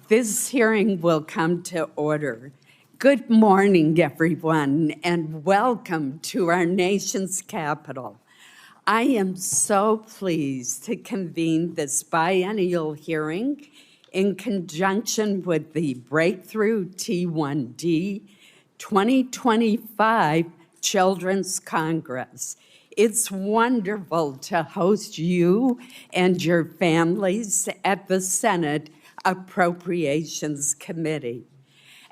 This hearing will come to order. Good morning, everyone, and welcome to our nation's capital. I am so pleased to convene this biennial hearing in conjunction with the Breakthrough T1D 2025 Children's Congress. It's wonderful to host you and your families at the Senate Appropriations Committee.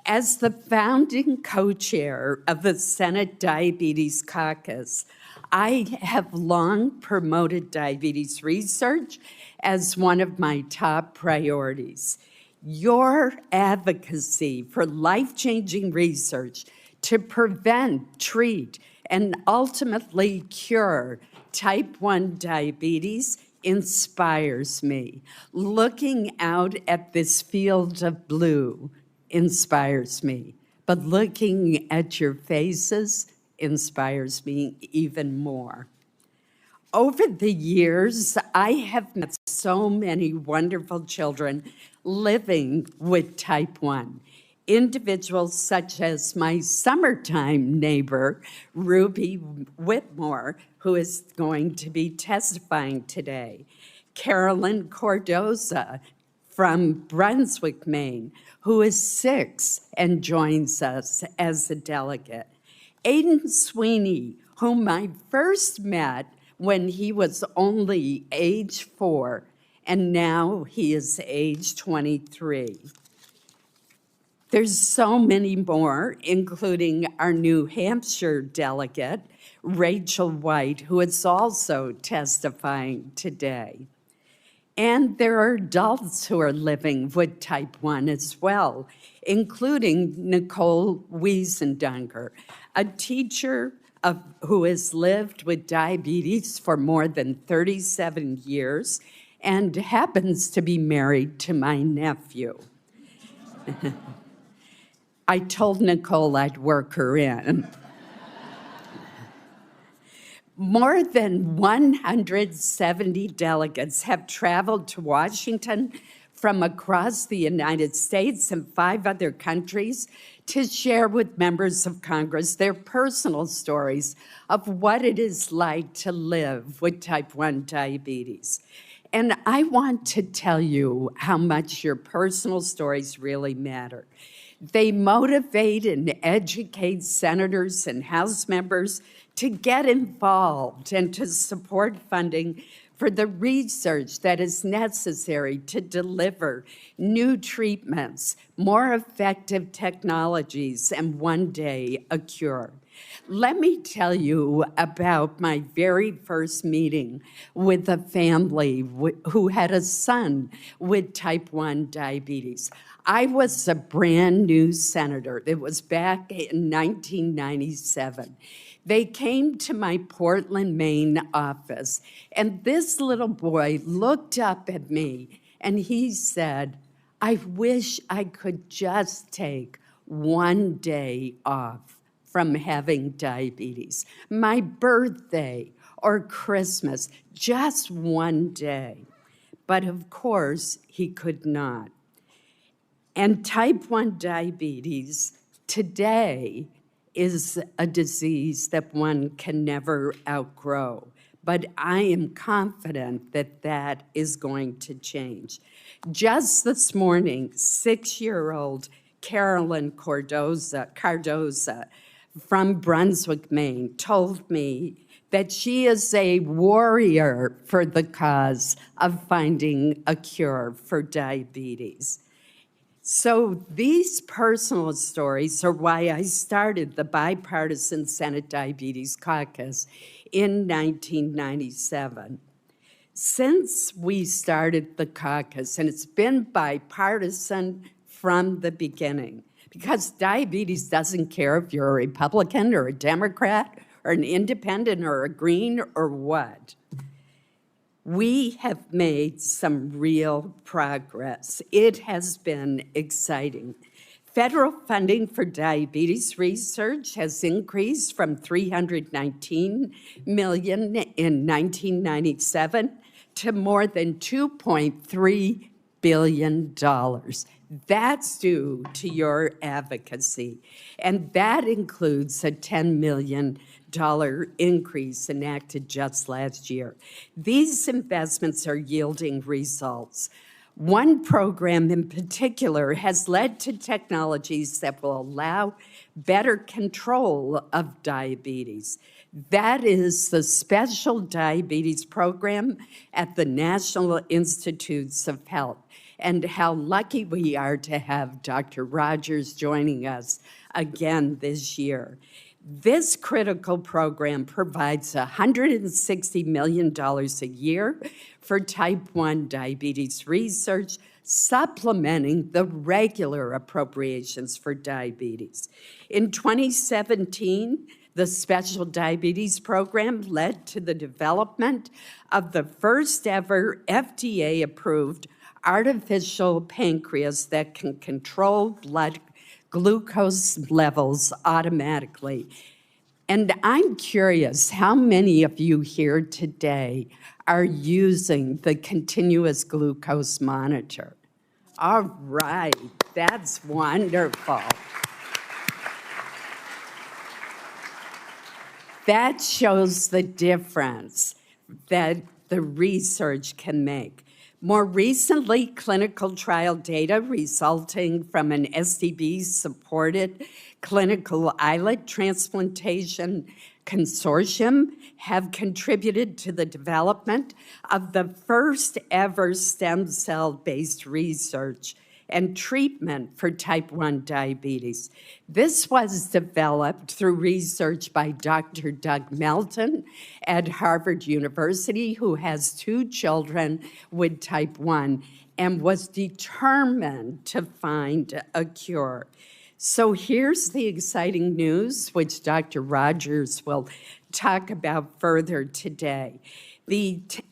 As the founding co-chair of the Senate Diabetes Caucus, I have long promoted diabetes research as one of my top priorities. Your advocacy for life-changing research to prevent, treat, and ultimately cure type 1 diabetes inspires me. Looking out at this field of blue inspires me, but looking at your faces inspires me even more. Over the years, I have met so many wonderful children living with type 1. Individuals such as my summertime neighbor, Ruby Whitmore, who is going to be testifying today, Carolyn Cordoza from Brunswick, Maine, who is 6 and joins us as a delegate, Aiden Sweeney, whom I first met when he was only age 4, and now he is age 23. There's so many more, including our New Hampshire delegate, Rachel White, who is also testifying today. And there are adults who are living with type 1 as well, including Nicole Wiesendunger, a teacher who has lived with diabetes for more than 37 years and happens to be married to my nephew. I told Nicole I'd work her in. More than 170 delegates have traveled to Washington from across the United States and 5 other countries to share with members of Congress their personal stories of what it is like to live with type 1 diabetes. And I want to tell you how much your personal stories really matter. They motivate and educate senators and House members to get involved and to support funding for the research that is necessary to deliver new treatments, more effective technologies, and one day a cure. Let me tell you about my very first meeting with a family who had a son with type 1 diabetes. I was a brand new senator. It was back in 1997. They came to my Portland, Maine office, and this little boy looked up at me and he said, "I wish I could just take one day off from having diabetes, my birthday or Christmas, just one day." But of course, he could not. And type 1 diabetes today is a disease that one can never outgrow. But I am confident that that is going to change. Just this morning, 6-year-old Carolyn Cardoza from Brunswick, Maine, told me that she is a warrior for the cause of finding a cure for diabetes. So these personal stories are why I started the bipartisan Senate Diabetes Caucus in 1997. Since we started the caucus, and it's been bipartisan from the beginning, because diabetes doesn't care if you're a Republican or a Democrat or an independent or a Green or what. We have made some real progress. It has been exciting. Federal funding for diabetes research has increased from $319 million in 1997 to more than $2.3 billion. That's due to your advocacy, and that includes a $10 million increase enacted just last year. These investments are yielding results. One program in particular has led to technologies that will allow better control of diabetes. That is the Special Diabetes Program at the National Institutes of Health. And how lucky we are to have Dr. Rogers joining us again this year. This critical program provides $160 million a year for type 1 diabetes research, supplementing the regular appropriations for diabetes. In 2017, the Special Diabetes Program led to the development of the first ever FDA-approved artificial pancreas that can control blood glucose levels automatically. And I'm curious, how many of you here today are using the continuous glucose monitor? All right, that's wonderful. That shows the difference that the research can make. More recently, clinical trial data resulting from an SDB-supported clinical islet transplantation consortium have contributed to the development of the first ever stem cell-based research and treatment for type 1 diabetes. This was developed through research by Dr. Doug Melton at Harvard University, who has 2 children with type 1 and was determined to find a cure. So here's the exciting news, which Dr. Rogers will talk about further today.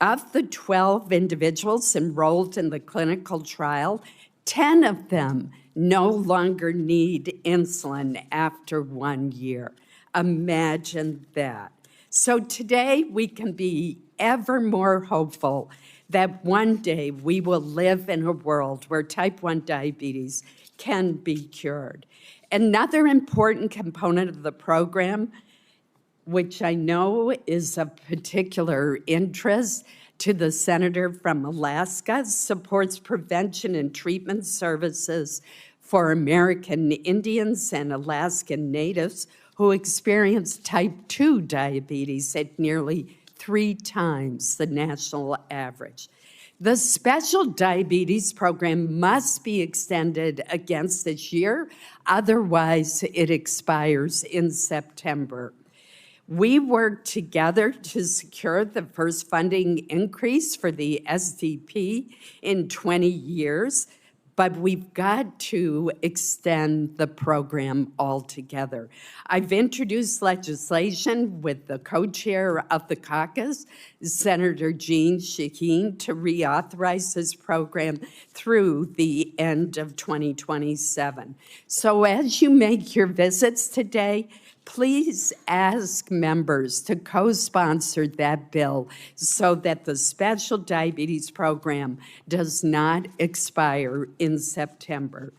Of the 12 individuals enrolled in the clinical trial, 10 of them no longer need insulin after 1 year. Imagine that. So today we can be ever more hopeful that one day we will live in a world where type 1 diabetes can be cured. Another important component of the program, which I know is of particular interest to the senator from Alaska, supports prevention and treatment services for American Indians and Alaskan Natives who experience type 2 diabetes at nearly 3 times the national average. The Special Diabetes Program must be extended against this year, otherwise it expires in September. We worked together to secure the first funding increase for the SDP in 20 years, but we've got to extend the program altogether. I've introduced legislation with the co-chair of the caucus, Senator Shaheen, to reauthorize this program through the end of 2027. So as you make your visits today, please ask members to co-sponsor that bill so that the Special Diabetes Program does not expire in September.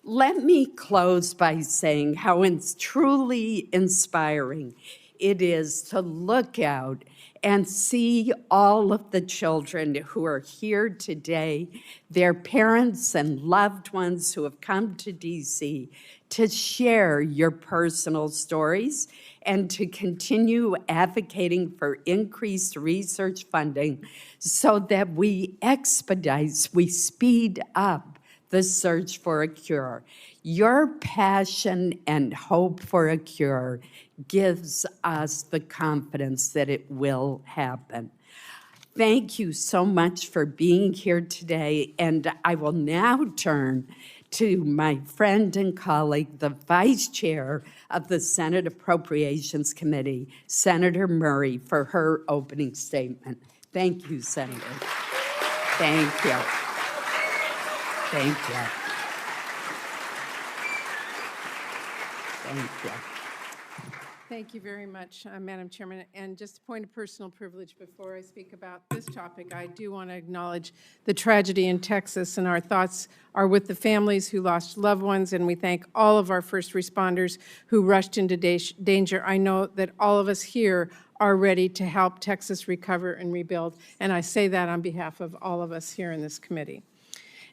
Let me close by saying how it's truly inspiring it is to look out and see all of the children who are here today, their parents and loved ones who have come to DC to share your personal stories and to continue advocating for increased research funding so that we expedite, we speed up the search for a cure. Your passion and hope for a cure gives us the confidence that it will happen. Thank you so much for being here today, and I will now turn to my friend and colleague, the Vice Chair of the Senate Appropriations Committee, Senator Murray, for her opening statement. Thank you, Senator. Thank you. Thank you. Thank you. Thank you very much, Madam Chairman. And just a point of personal privilege before I speak about this topic, I do want to acknowledge the tragedy in Texas, and our thoughts are with the families who lost loved ones, and we thank all of our first responders who rushed into danger. I know that all of us here are ready to help Texas recover and rebuild, and I say that on behalf of all of us here in this committee.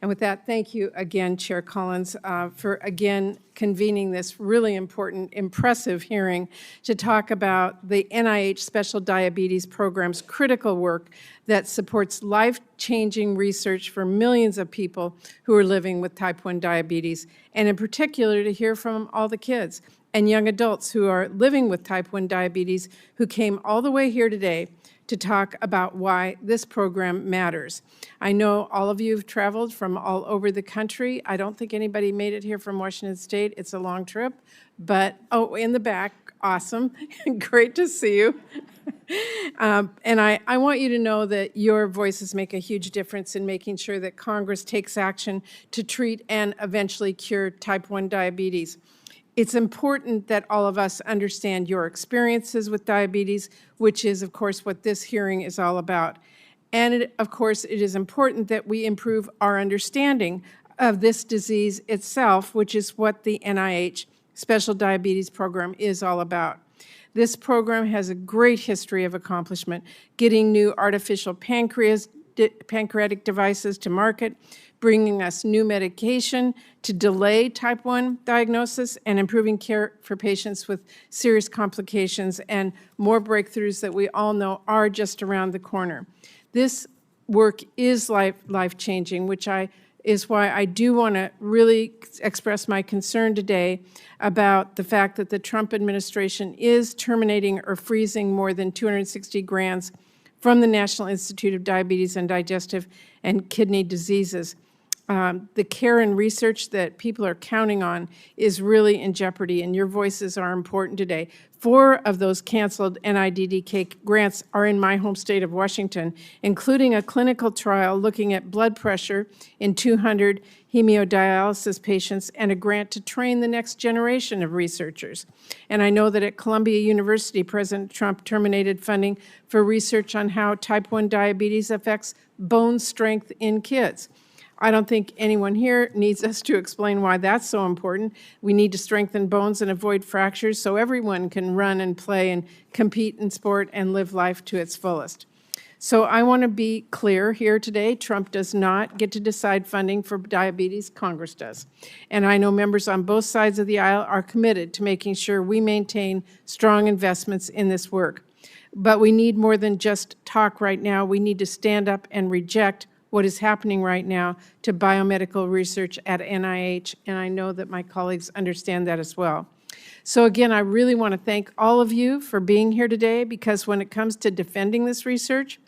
And with that, thank you again, Chair Collins, for again convening this really important, impressive hearing to talk about the NIH Special Diabetes Program's critical work that supports life-changing research for millions of people who are living with type 1 diabetes, and in particular to hear from all the kids and young adults who are living with type 1 diabetes who came all the way here today to talk about why this program matters. I know all of you have traveled from all over the country. I don't think anybody made it here from Washington State. It's a long trip, but, oh, in the back, awesome. Great to see you. And I want you to know that your voices make a huge difference in making sure that Congress takes action to treat and eventually cure type 1 diabetes. It's important that all of us understand your experiences with diabetes, which is, of course, what this hearing is all about. And, of course, it is important that we improve our understanding of this disease itself, which is what the NIH Special Diabetes Program is all about. This program has a great history of accomplishment, getting new artificial pancreatic devices to market, bringing us new medication to delay type 1 diagnosis, and improving care for patients with serious complications, and more breakthroughs that we all know are just around the corner. This work is life-changing, which is why I do want to really express my concern today about the fact that the Trump administration is terminating or freezing more than 260 grants from the National Institute of Diabetes and Digestive and Kidney Diseases. The care and research that people are counting on is really in jeopardy, and your voices are important today. 4 of those canceled NIDDK grants are in my home state of Washington, including a clinical trial looking at blood pressure in 200 hemodialysis patients and a grant to train the next generation of researchers. And I know that at Columbia University, President Trump terminated funding for research on how type 1 diabetes affects bone strength in kids. I don't think anyone here needs us to explain why that's so important. We need to strengthen bones and avoid fractures so everyone can run and play and compete in sport and live life to its fullest. So I want to be clear here today. Trump does not get to decide funding for diabetes. Congress does. And I know members on both sides of the aisle are committed to making sure we maintain strong investments in this work. But we need more than just talk right now. We need to stand up and reject what is happening right now to biomedical research at NIH, and I know that my colleagues understand that as well. So again, I really want to thank all of you for being here today, because when it comes to defending this research,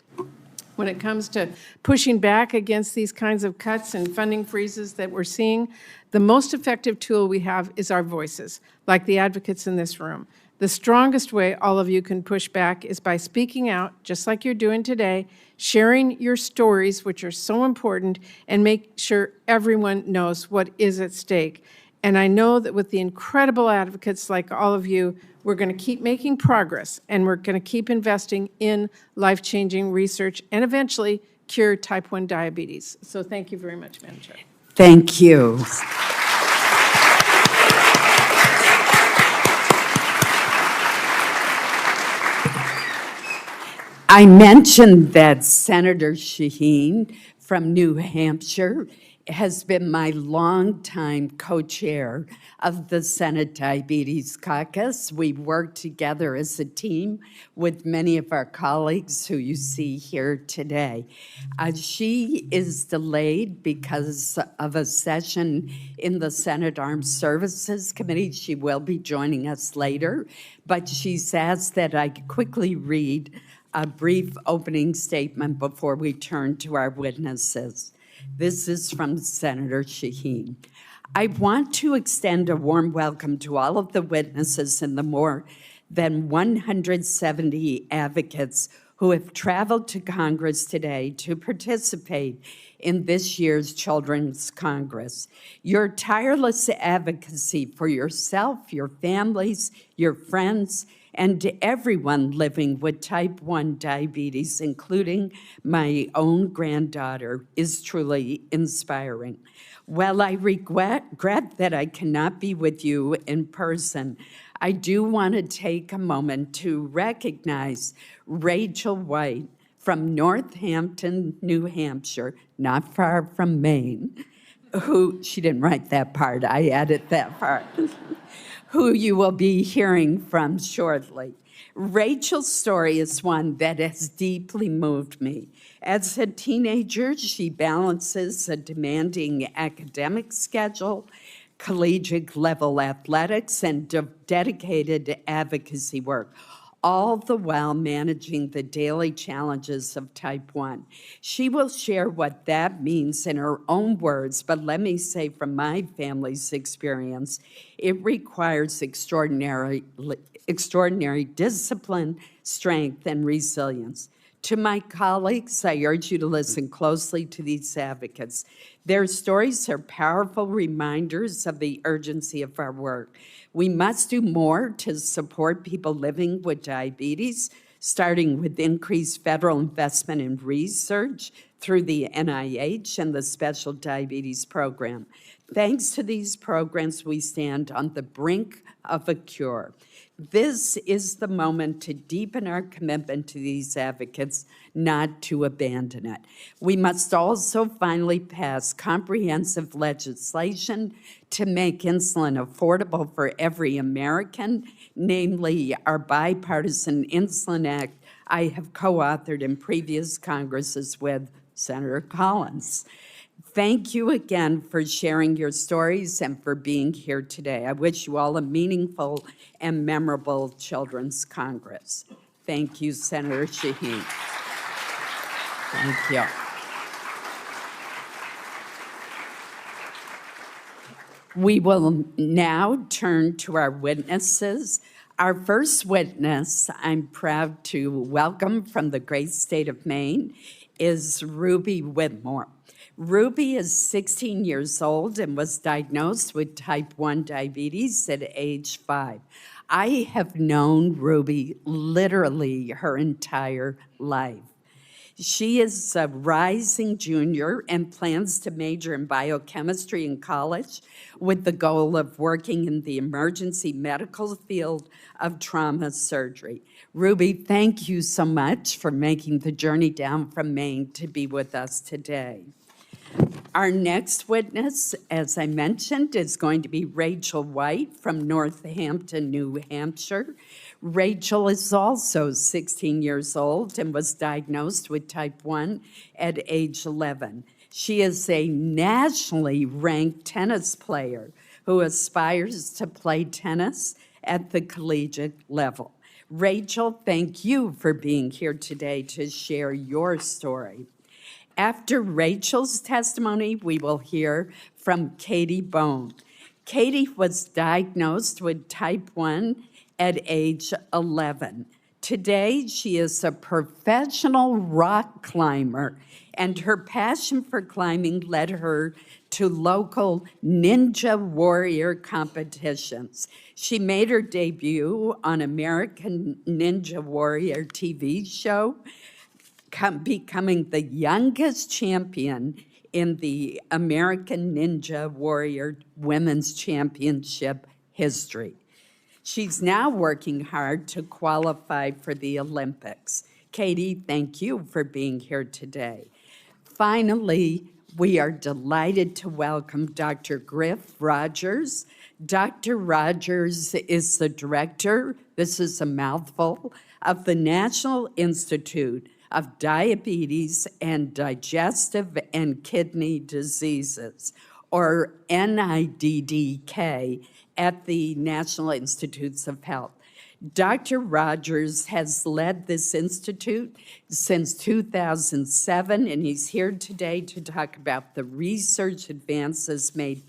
when it comes to pushing back against these kinds of cuts and funding freezes that we're seeing, the most effective tool we have is our voices, like the advocates in this room. The strongest way all of you can push back is by speaking out, just like you're doing today, sharing your stories, which are so important, and make sure everyone knows what is at stake. And I know that with the incredible advocates like all of you, we're going to keep making progress, and we're going to keep investing in life-changing research and eventually cure type 1 diabetes. So thank you very much, Madam Chair. Thank you. I mentioned that Senator Shaheen from New Hampshire has been my longtime co-chair of the Senate Diabetes Caucus. We work together as a team with many of our colleagues who you see here today. She is delayed because of a session in the Senate Armed Services Committee. She will be joining us later, but she's asked that I quickly read a brief opening statement before we turn to our witnesses. This is from Senator Shaheen. I want to extend a warm welcome to all of the witnesses and the more than 170 advocates who have traveled to Congress today to participate in this year's Children's Congress. Your tireless advocacy for yourself, your families, your friends, and to everyone living with type 1 diabetes, including my own granddaughter, is truly inspiring. While I regret that I cannot be with you in person, I do want to take a moment to recognize Rachel White from Northampton, New Hampshire, not far from Maine, who, she didn't write that part, I added that part, who you will be hearing from shortly. Rachel's story is one that has deeply moved me. As a teenager, she balances a demanding academic schedule, collegiate level athletics, and dedicated advocacy work, all the while managing the daily challenges of type 1. She will share what that means in her own words, but let me say from my family's experience, it requires extraordinary discipline, strength, and resilience. To my colleagues, I urge you to listen closely to these advocates. Their stories are powerful reminders of the urgency of our work. We must do more to support people living with diabetes, starting with increased federal investment in research through the NIH and the Special Diabetes Program. Thanks to these programs, we stand on the brink of a cure. This is the moment to deepen our commitment to these advocates, not to abandon it. We must also finally pass comprehensive legislation to make insulin affordable for every American, namely our bipartisan Insulin Act I have co-authored in previous Congresses with Senator Collins. Thank you again for sharing your stories and for being here today. I wish you all a meaningful and memorable Children's Congress. Thank you, Senator Shaheen. Thank you. We will now turn to our witnesses. Our first witness, I'm proud to welcome from the great state of Maine, is Ruby Whitmore. Ruby is 16 years old and was diagnosed with type 1 diabetes at age 5. I have known Ruby literally her entire life. She is a rising junior and plans to major in biochemistry in college with the goal of working in the emergency medical field of trauma surgery. Ruby, thank you so much for making the journey down from Maine to be with us today. Our next witness, as I mentioned, is going to be Rachel White from Northampton, New Hampshire. Rachel is also 16 years old and was diagnosed with type 1 at age 11. She is a nationally ranked tennis player who aspires to play tennis at the collegiate level. Rachel, thank you for being here today to share your story. After Rachel's testimony, we will hear from Katie Bone. Katie was diagnosed with type 1 at age 11. Today, she is a professional rock climber, and her passion for climbing led her to local Ninja Warrior competitions. She made her debut on American Ninja Warrior TV show, becoming the youngest champion in the American Ninja Warrior Women's Championship history. She's now working hard to qualify for the Olympics. Katie, thank you for being here today. Finally, we are delighted to welcome Dr. Griff Rogers. Dr. Rogers is the director, this is a mouthful, of the National Institute of Diabetes and Digestive and Kidney Diseases, or NIDDK, at the National Institutes of Health. Dr. Rogers has led this institute since 2007, and he's here today to talk about the research advances made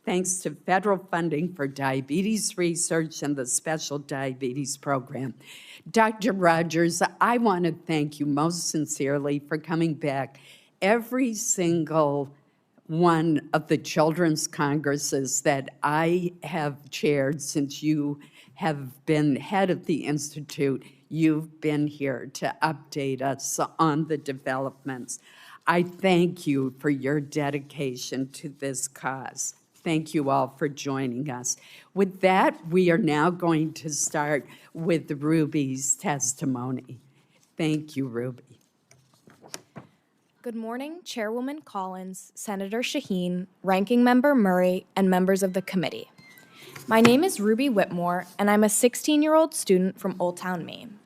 thanks to federal funding for diabetes research and the Special Diabetes Program. Dr. Rogers, I want to thank you most sincerely for coming back every single one of the children's congresses that I have chaired since you have been head of the Institute. You've been here to update us on the developments. I thank you for your dedication to this cause. Thank you all for joining us. With that, we are now going to start with Ruby's testimony. Thank you, Ruby. Good morning, Chairwoman Collins, Senator Shaheen, Ranking Member Murray, and members of the committee. My name is Ruby Whitmore, and I'm a 16-year-old student from Old Town, Maine.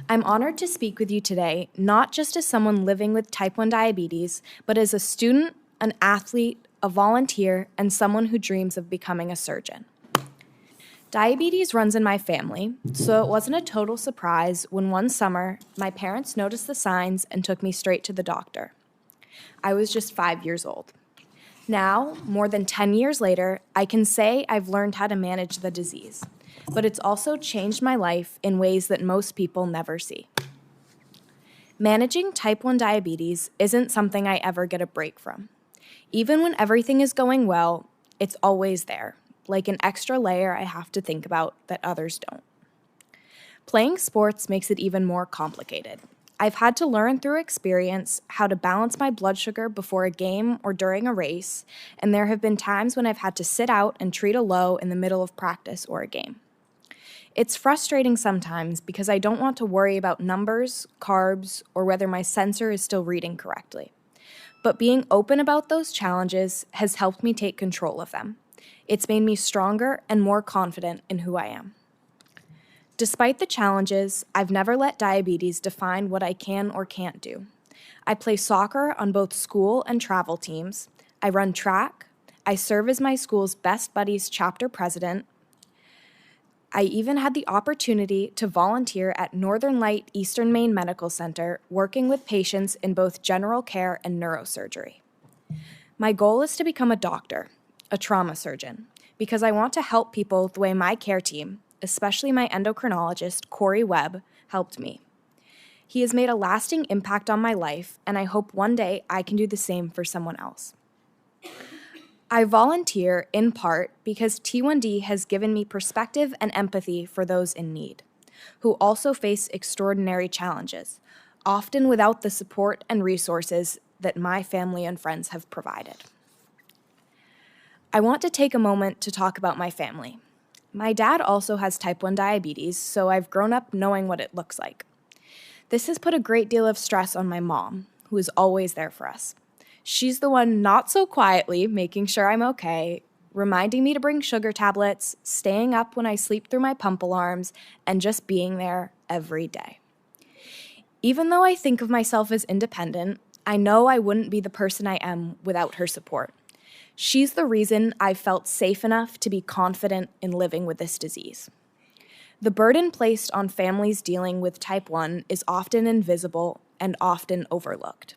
I'm honored to speak with you today, not just as someone living with type 1 diabetes, but as a student, an athlete, a volunteer, and someone who dreams of becoming a surgeon. Diabetes runs in my family, so it wasn't a total surprise when one summer my parents noticed the signs and took me straight to the doctor. I was just 5 years old. Now, more than 10 years later, I can say I've learned how to manage the disease, but it's also changed my life in ways that most people never see. Managing type 1 diabetes isn't something I ever get a break from. Even when everything is going well, it's always there, like an extra layer I have to think about that others don't. Playing sports makes it even more complicated. I've had to learn through experience how to balance my blood sugar before a game or during a race, and there have been times when I've had to sit out and treat a low in the middle of practice or a game. It's frustrating sometimes because I don't want to worry about numbers, carbs, or whether my sensor is still reading correctly. But being open about those challenges has helped me take control of them. It's made me stronger and more confident in who I am. Despite the challenges, I've never let diabetes define what I can or can't do. I play soccer on both school and travel teams. I run track. I serve as my school's Best Buddies chapter president. I even had the opportunity to volunteer at Northern Light Eastern Maine Medical Center, working with patients in both general care and neurosurgery. My goal is to become a doctor, a trauma surgeon, because I want to help people the way my care team, especially my endocrinologist, Corey Webb, helped me. He has made a lasting impact on my life, and I hope one day I can do the same for someone else. I volunteer in part because T1D has given me perspective and empathy for those in need, who also face extraordinary challenges, often without the support and resources that my family and friends have provided. I want to take a moment to talk about my family. My dad also has type 1 diabetes, so I've grown up knowing what it looks like. This has put a great deal of stress on my mom, who is always there for us. She's the one not so quietly making sure I'm okay, reminding me to bring sugar tablets, staying up when I sleep through my pump alarms, and just being there every day. Even though I think of myself as independent, I know I wouldn't be the person I am without her support. She's the reason I've felt safe enough to be confident in living with this disease. The burden placed on families dealing with type 1 is often invisible and often overlooked.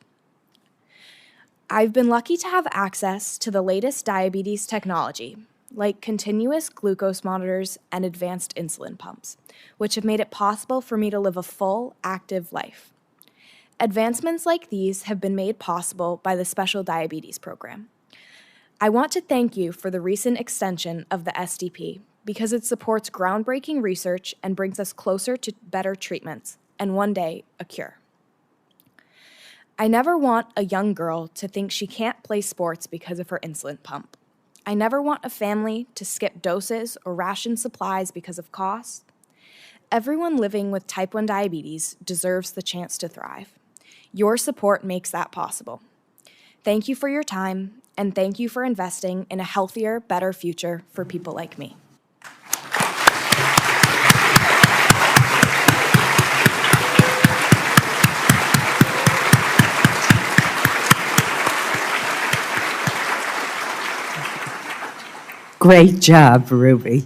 I've been lucky to have access to the latest diabetes technology, like continuous glucose monitors and advanced insulin pumps, which have made it possible for me to live a full, active life. Advancements like these have been made possible by the Special Diabetes Program. I want to thank you for the recent extension of the SDP because it supports groundbreaking research and brings us closer to better treatments, and one day, a cure. I never want a young girl to think she can't play sports because of her insulin pump. I never want a family to skip doses or ration supplies because of cost. Everyone living with type 1 diabetes deserves the chance to thrive. Your support makes that possible. Thank you for your time, and thank you for investing in a healthier, better future for people like me. Great job, Ruby.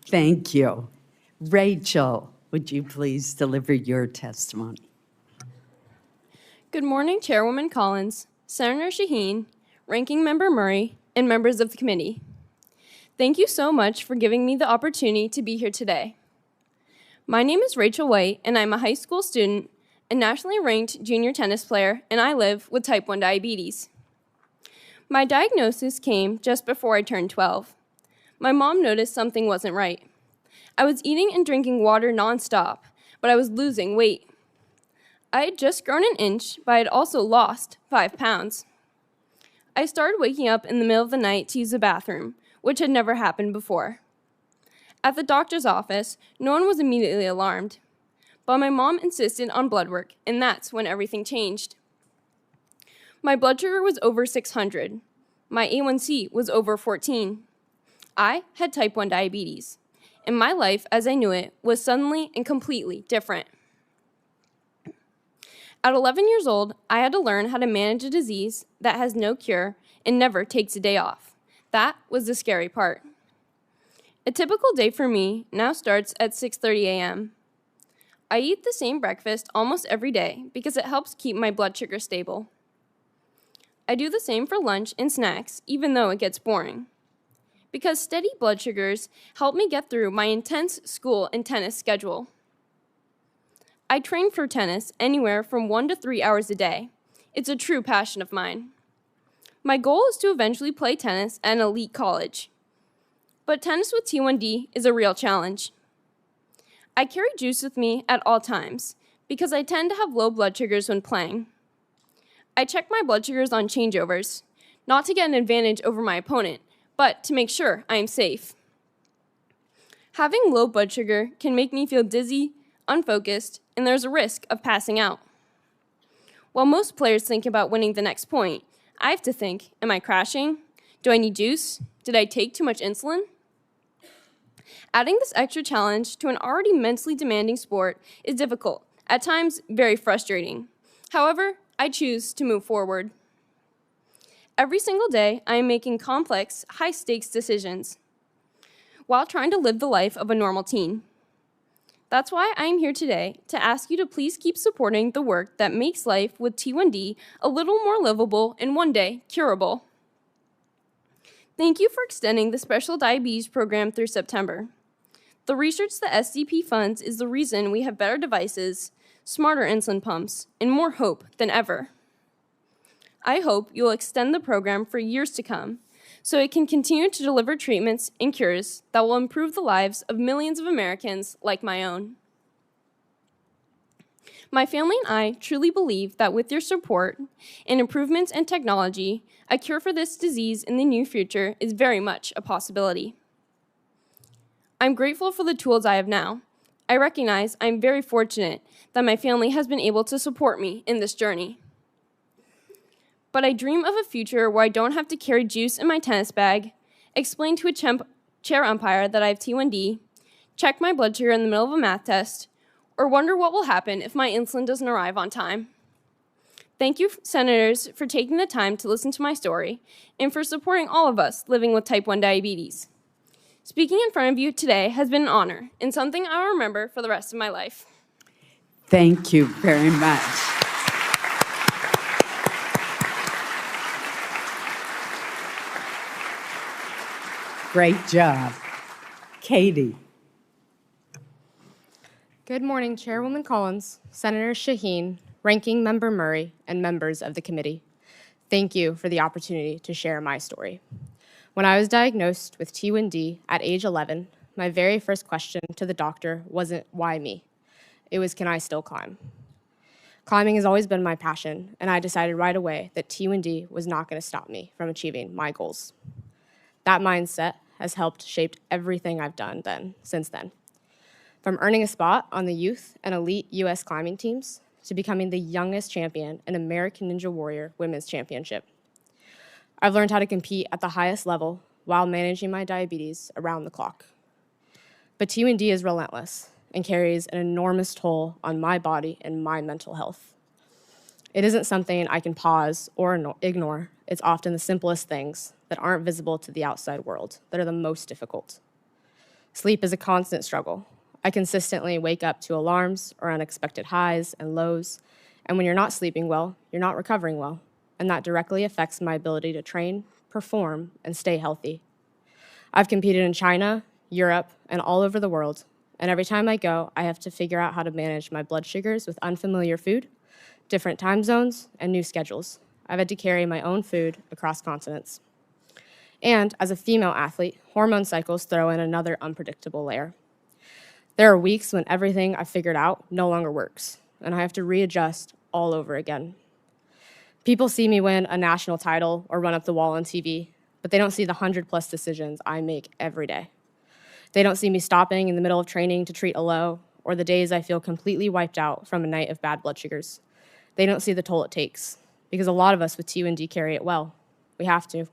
Thank you. Rachel, would you please deliver your testimony? Good morning, Chairwoman Collins, Senator Shaheen, Ranking Member Murray, and members of the committee. Thank you so much for giving me the opportunity to be here today. My name is Rachel White, and I'm a high school student, a nationally ranked junior tennis player, and I live with type 1 diabetes. My diagnosis came just before I turned 12. My mom noticed something wasn't right. I was eating and drinking water nonstop, but I was losing weight. I had just grown an inch, but I had also lost 5 pounds. I started waking up in the middle of the night to use the bathroom, which had never happened before. At the doctor's office, no one was immediately alarmed, but my mom insisted on blood work, and that's when everything changed. My blood sugar was over 600. My A1C was over 14. I had type 1 diabetes, and my life as I knew it was suddenly and completely different. At 11 years old, I had to learn how to manage a disease that has no cure and never takes a day off. That was the scary part. A typical day for me now starts at 6:30 a.m. I eat the same breakfast almost every day because it helps keep my blood sugar stable. I do the same for lunch and snacks, even though it gets boring, because steady blood sugars help me get through my intense school and tennis schedule. I train for tennis anywhere from 1 to 3 hours a day. It's a true passion of mine. My goal is to eventually play tennis at an elite college. But tennis with T1D is a real challenge. I carry juice with me at all times because I tend to have low blood sugars when playing. I check my blood sugars on changeovers, not to get an advantage over my opponent, but to make sure I am safe. Having low blood sugar can make me feel dizzy, unfocused, and there's a risk of passing out. While most players think about winning the next point, I have to think, am I crashing? Do I need juice? Did I take too much insulin? Adding this extra challenge to an already mentally demanding sport is difficult, at times very frustrating. However, I choose to move forward. Every single day, I am making complex, high-stakes decisions while trying to live the life of a normal teen. That's why I am here today to ask you to please keep supporting the work that makes life with T1D a little more livable and one day curable. Thank you for extending the Special Diabetes Program through September. The research the SDP funds is the reason we have better devices, smarter insulin pumps, and more hope than ever. I hope you'll extend the program for years to come so it can continue to deliver treatments and cures that will improve the lives of millions of Americans like my own. My family and I truly believe that with your support and improvements in technology, a cure for this disease in the near future is very much a possibility. I'm grateful for the tools I have now. I recognize I'm very fortunate that my family has been able to support me in this journey. But I dream of a future where I don't have to carry juice in my tennis bag, explain to a chair umpire that I have T1D, check my blood sugar in the middle of a math test, or wonder what will happen if my insulin doesn't arrive on time. Thank you, Senators, for taking the time to listen to my story and for supporting all of us living with type 1 diabetes. Speaking in front of you today has been an honor and something I will remember for the rest of my life. Thank you very much. Great job. Katie. Good morning, Chairwoman Collins, Senator Shaheen, Ranking Member Murray, and members of the committee. Thank you for the opportunity to share my story. When I was diagnosed with T1D at age 11, my very first question to the doctor wasn't, why me? It was, can I still climb? Climbing has always been my passion, and I decided right away that T1D was not going to stop me from achieving my goals. That mindset has helped shape everything I've done since then. From earning a spot on the youth and elite U.S. climbing teams to becoming the youngest champion in American Ninja Warrior Women's Championship. I've learned how to compete at the highest level while managing my diabetes around the clock. But T1D is relentless and carries an enormous toll on my body and my mental health. It isn't something I can pause or ignore. It's often the simplest things that aren't visible to the outside world that are the most difficult. Sleep is a constant struggle. I consistently wake up to alarms or unexpected highs and lows, and when you're not sleeping well, you're not recovering well, and that directly affects my ability to train, perform, and stay healthy. I've competed in China, Europe, and all over the world, and every time I go, I have to figure out how to manage my blood sugars with unfamiliar food, different time zones, and new schedules. I've had to carry my own food across continents. And as a female athlete, hormone cycles throw in another unpredictable layer. There are weeks when everything I've figured out no longer works, and I have to readjust all over again. People see me win a national title or run up the wall on TV, but they don't see the 100+ decisions I make every day. They don't see me stopping in the middle of training to treat a low, or the days I feel completely wiped out from a night of bad blood sugars. They don't see the toll it takes, because a lot of us with T1D carry it well. We have to.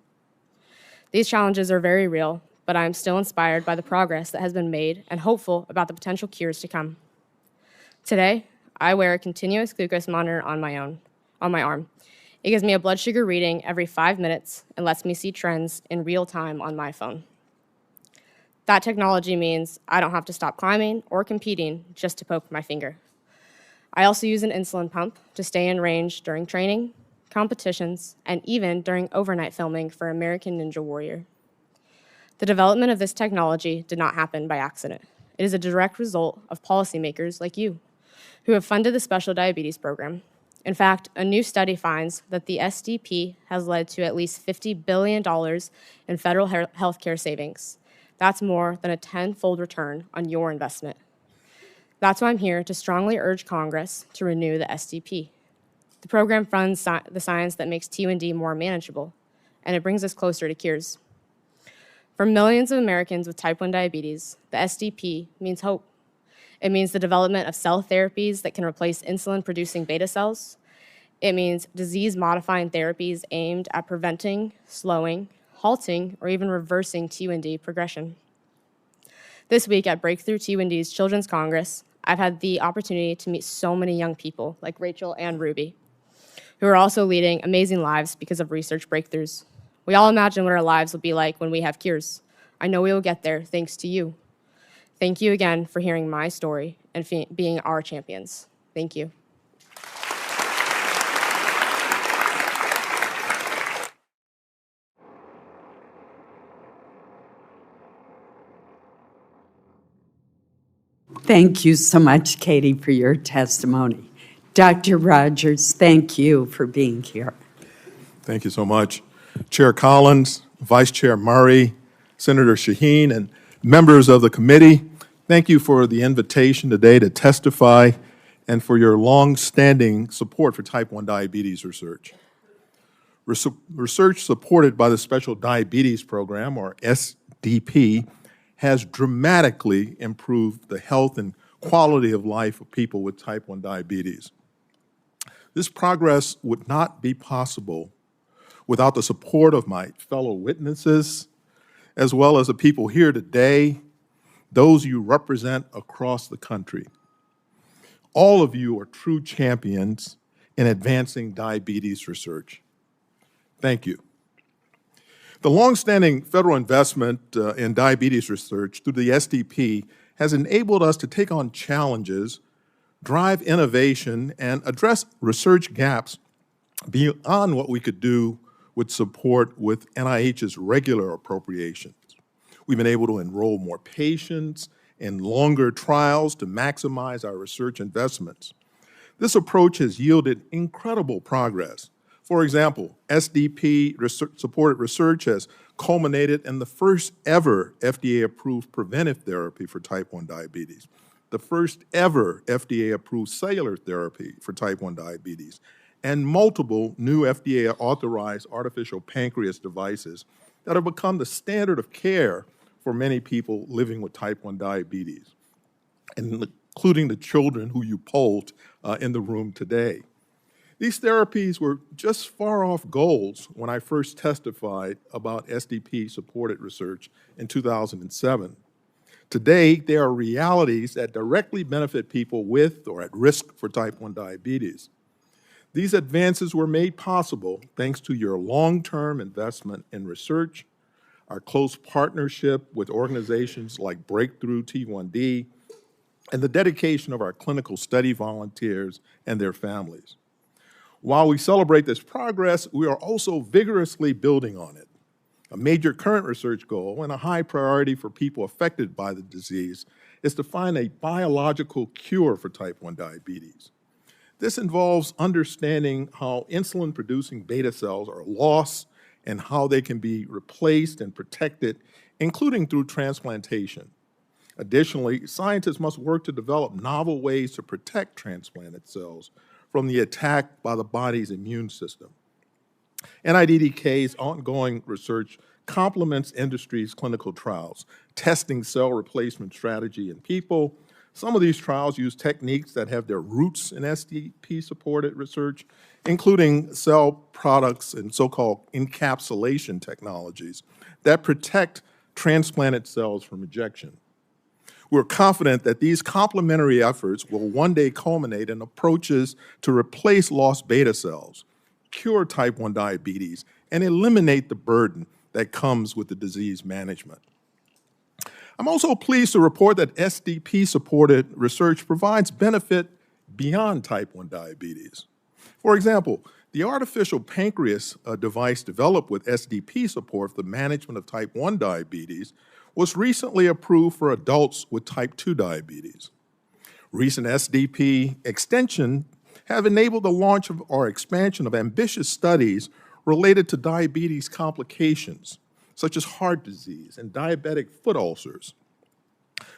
These challenges are very real, but I am still inspired by the progress that has been made and hopeful about the potential cures to come. Today, I wear a continuous glucose monitor on my arm. It gives me a blood sugar reading every 5 minutes and lets me see trends in real time on my phone. That technology means I don't have to stop climbing or competing just to poke my finger. I also use an insulin pump to stay in range during training, competitions, and even during overnight filming for American Ninja Warrior. The development of this technology did not happen by accident. It is a direct result of policymakers like you, who have funded the Special Diabetes Program. In fact, a new study finds that the SDP has led to at least $50 billion in federal healthcare savings. That's more than a 10-fold return on your investment. That's why I'm here to strongly urge Congress to renew the SDP. The program funds the science that makes T1D more manageable, and it brings us closer to cures. For millions of Americans with type 1 diabetes, the SDP means hope. It means the development of cell therapies that can replace insulin-producing beta cells. It means disease-modifying therapies aimed at preventing, slowing, halting, or even reversing T1D progression. This week at Breakthrough T1D's Children's Congress, I've had the opportunity to meet so many young people like Rachel and Ruby, who are also leading amazing lives because of research breakthroughs. We all imagine what our lives will be like when we have cures. I know we will get there thanks to you. Thank you again for hearing my story and being our champions. Thank you. Thank you so much, Katie, for your testimony. Dr. Rogers, thank you for being here. Thank you so much. Chair Collins, Vice Chair Murray, Senator Shaheen, and members of the committee, thank you for the invitation today to testify and for your long-standing support for type 1 diabetes research. Research supported by the Special Diabetes Program, or SDP, has dramatically improved the health and quality of life of people with type 1 diabetes. This progress would not be possible without the support of my fellow witnesses, as well as the people here today, those you represent across the country. All of you are true champions in advancing diabetes research. Thank you. The longstanding federal investment in diabetes research through the SDP has enabled us to take on challenges, drive innovation, and address research gaps beyond what we could do with support with NIH's regular appropriations. We've been able to enroll more patients in longer trials to maximize our research investments. This approach has yielded incredible progress. For example, SDP-supported research has culminated in the first ever FDA-approved preventive therapy for type 1 diabetes, the first ever FDA-approved cellular therapy for type 1 diabetes, and multiple new FDA-authorized artificial pancreas devices that have become the standard of care for many people living with type 1 diabetes, including the children who you polled in the room today. These therapies were just far off goals when I first testified about SDP-supported research in 2007. Today, they are realities that directly benefit people with or at risk for type 1 diabetes. These advances were made possible thanks to your long-term investment in research, our close partnership with organizations like Breakthrough T1D, and the dedication of our clinical study volunteers and their families. While we celebrate this progress, we are also vigorously building on it. A major current research goal and a high priority for people affected by the disease is to find a biological cure for type 1 diabetes. This involves understanding how insulin-producing beta cells are lost and how they can be replaced and protected, including through transplantation. Additionally, scientists must work to develop novel ways to protect transplanted cells from the attack by the body's immune system. NIDDK's ongoing research complements industry's clinical trials, testing cell replacement strategy in people. Some of these trials use techniques that have their roots in SDP-supported research, including cell products and so-called encapsulation technologies that protect transplanted cells from rejection. We're confident that these complementary efforts will one day culminate in approaches to replace lost beta cells, cure type 1 diabetes, and eliminate the burden that comes with the disease management. I'm also pleased to report that SDP-supported research provides benefit beyond type 1 diabetes. For example, the artificial pancreas device developed with SDP support for the management of type 1 diabetes was recently approved for adults with type 2 diabetes. Recent SDP extension have enabled the launch of or expansion of ambitious studies related to diabetes complications, such as heart disease and diabetic foot ulcers.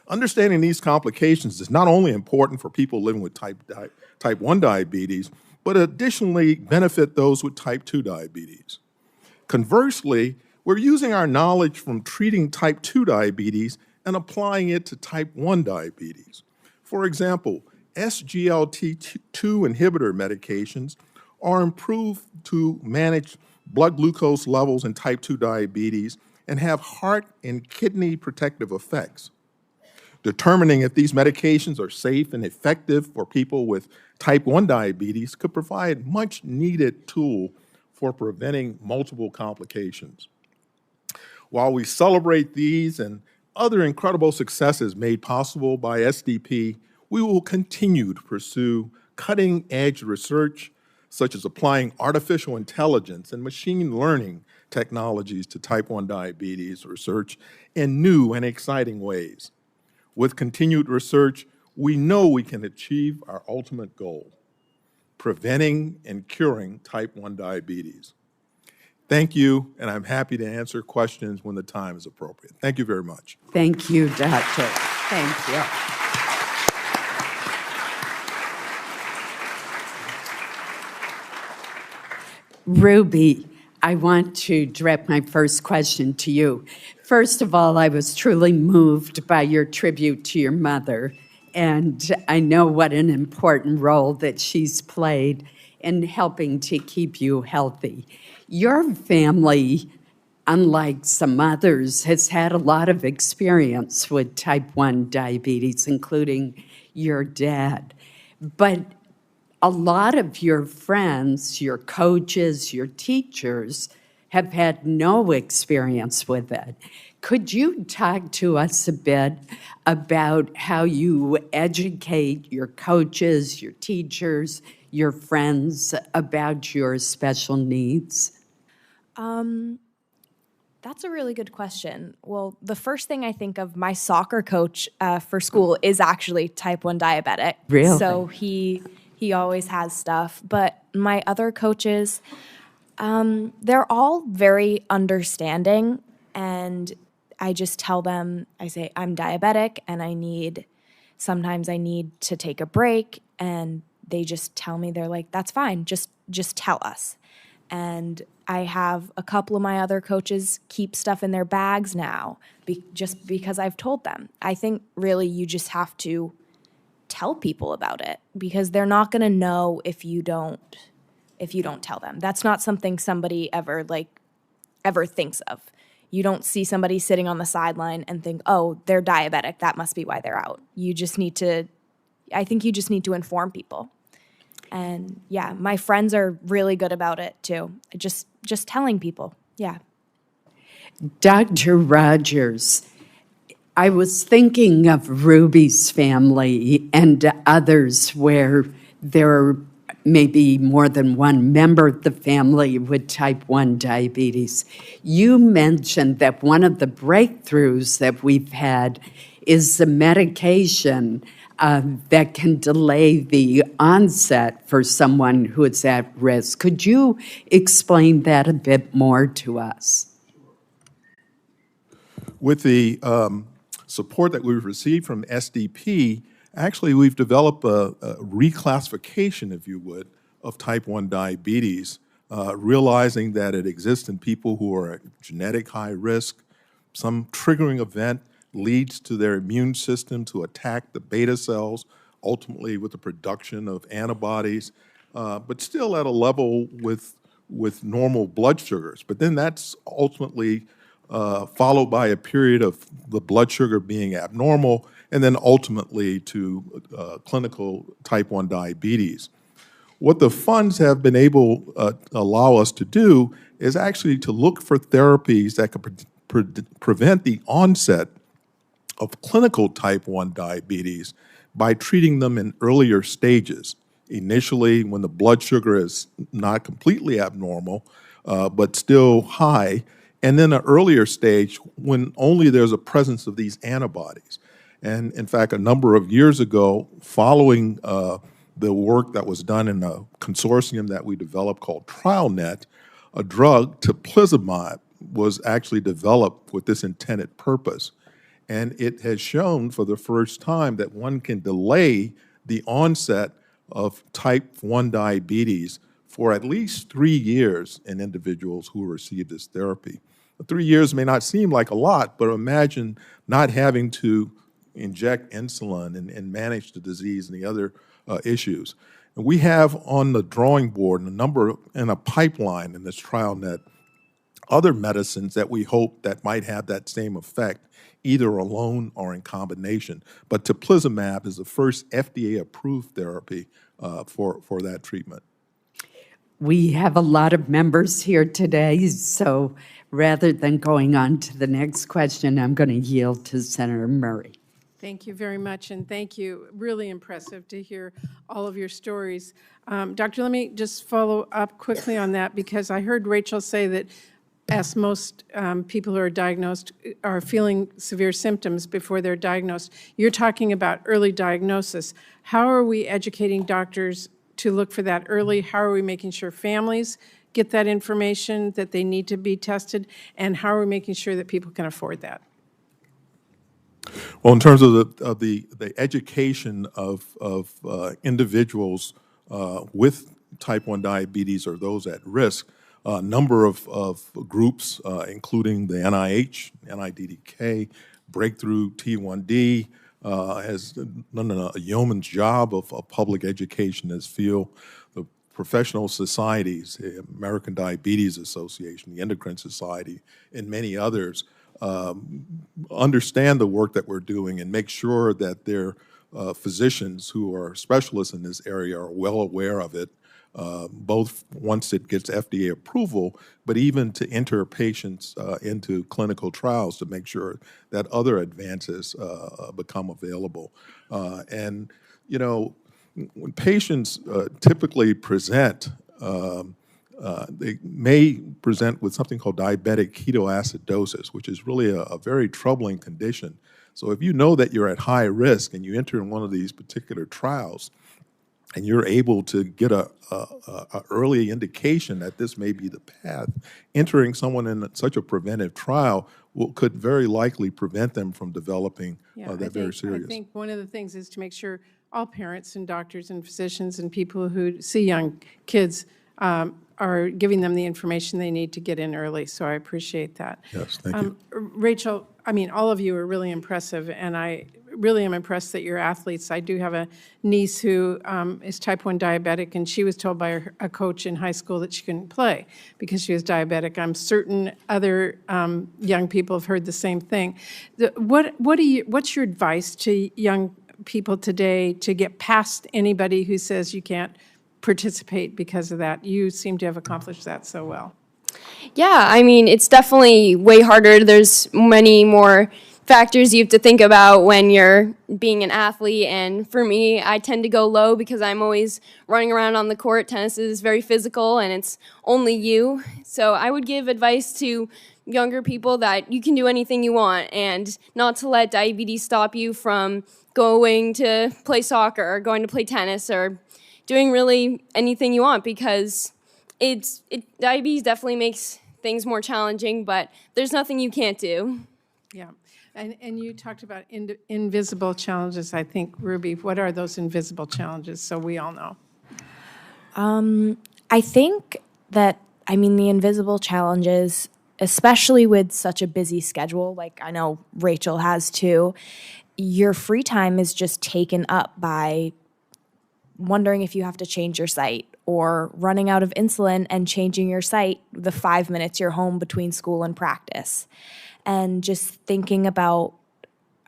Understanding these complications is not only important for people living with type 1 diabetes, but additionally benefit those with type 2 diabetes. Conversely, we're using our knowledge from treating type 2 diabetes and applying it to type 1 diabetes. For example, SGLT2 inhibitor medications are improved to manage blood glucose levels in type 2 diabetes and have heart and kidney protective effects. Determining if these medications are safe and effective for people with type 1 diabetes could provide much needed tool for preventing multiple complications. While we celebrate these and other incredible successes made possible by SDP, we will continue to pursue cutting-edge research, such as applying artificial intelligence and machine learning technologies to type 1 diabetes research in new and exciting ways. With continued research, we know we can achieve our ultimate goal, preventing and curing type 1 diabetes. Thank you, and I'm happy to answer questions when the time is appropriate. Thank you very much. Thank you, Doctor. Thank you. Ruby, I want to direct my first question to you. First of all, I was truly moved by your tribute to your mother, and I know what an important role that she's played in helping to keep you healthy. Your family, unlike some others, has had a lot of experience with type 1 diabetes, including your dad. But a lot of your friends, your coaches, your teachers have had no experience with it. Could you talk to us a bit about how you educate your coaches, your teachers, your friends about your special needs? That's a really good question. Well, the first thing I think of, my soccer coach for school is actually type 1 diabetic. Really? So he always has stuff. But my other coaches, they're all very understanding, and I just tell them, I say, I'm diabetic and sometimes I need to take a break, and they just tell me, they're like, that's fine, just tell us. And I have a couple of my other coaches keep stuff in their bags now, just because I've told them. I think really you just have to tell people about it, because they're not going to know if you don't tell them. That's not something somebody ever thinks of. You don't see somebody sitting on the sideline and think, oh, they're diabetic, that must be why they're out. I think you just need to inform people. And yeah, my friends are really good about it too. Just telling people, yeah. Dr. Rogers, I was thinking of Ruby's family and others where there may be more than one member of the family with type 1 diabetes. You mentioned that one of the breakthroughs that we've had is the medication that can delay the onset for someone who is at risk. Could you explain that a bit more to us? With the support that we've received from SDP, actually we've developed a reclassification, if you would, of type 1 diabetes, realizing that it exists in people who are at genetic high risk. Some triggering event leads to their immune system to attack the beta cells, ultimately with the production of antibodies, but still at a level with normal blood sugars. But then that's ultimately followed by a period of the blood sugar being abnormal, and then ultimately to clinical type 1 diabetes. What the funds have been able to allow us to do is actually to look for therapies that could prevent the onset of clinical type 1 diabetes by treating them in earlier stages. Initially, when the blood sugar is not completely abnormal, but still high, and then an earlier stage when only there's a presence of these antibodies. And in fact, a number of years ago, following the work that was done in a consortium that we developed called TrialNet, a drug, teplizumab, was actually developed with this intended purpose. And it has shown for the first time that one can delay the onset of type 1 diabetes for at least 3 years in individuals who receive this therapy. 3 years may not seem like a lot, but imagine not having to inject insulin and manage the disease and the other issues. And we have on the drawing board in a pipeline in this TrialNet other medicines that we hope that might have that same effect, either alone or in combination. But teplizumab is the first FDA-approved therapy for that treatment. We have a lot of members here today, so rather than going on to the next question, I'm going to yield to Senator Murray. Thank you very much, and thank you. Really impressive to hear all of your stories. Doctor, let me just follow up quickly on that, because I heard Rachel say that as most people who are diagnosed are feeling severe symptoms before they're diagnosed. You're talking about early diagnosis. How are we educating doctors to look for that early? How are we making sure families get that information that they need to be tested? And how are we making sure that people can afford that? Well, in terms of the education of individuals with type 1 diabetes or those at risk, a number of groups, including the NIH, NIDDK, Breakthrough T1D, has done a yeoman's job of public education in this field. The professional societies, the American Diabetes Association, the Endocrine Society, and many others understand the work that we're doing and make sure that their physicians who are specialists in this area are well aware of it, both once it gets FDA approval, but even to enter patients into clinical trials to make sure that other advances become available. And, you know, when patients typically present, they may present with something called diabetic ketoacidosis, which is really a very troubling condition. So if you know that you're at high risk and you enter in one of these particular trials, and you're able to get a early indication that this may be the path, entering someone in such a preventive trial could very likely prevent them from developing that very serious. I think one of the things is to make sure all parents and doctors and physicians and people who see young kids are giving them the information they need to get in early, so I appreciate that. Yes, thank you. Rachel, I mean, all of you are really impressive, and I really am impressed that you're athletes. I do have a niece who is type 1 diabetic, and she was told by a coach in high school that she couldn't play because she was diabetic. I'm certain other young people have heard the same thing. What's your advice to young people today to get past anybody who says you can't participate because of that? You seem to have accomplished that so well. Yeah, I mean, it's definitely way harder. There's many more factors you have to think about when you're being an athlete, and for me, I tend to go low because I'm always running around on the court. Tennis is very physical, and it's only you. So I would give advice to younger people that you can do anything you want, and not to let diabetes stop you from going to play soccer or going to play tennis or doing really anything you want, because diabetes definitely makes things more challenging, but there's nothing you can't do. Yeah. And you talked about invisible challenges, I think, Ruby. What are those invisible challenges, so we all know? I think that, the invisible challenges, especially with such a busy schedule, like I know Rachel has too, your free time is just taken up by wondering if you have to change your site, or running out of insulin and changing your site the 5 minutes you're home between school and practice. And just thinking about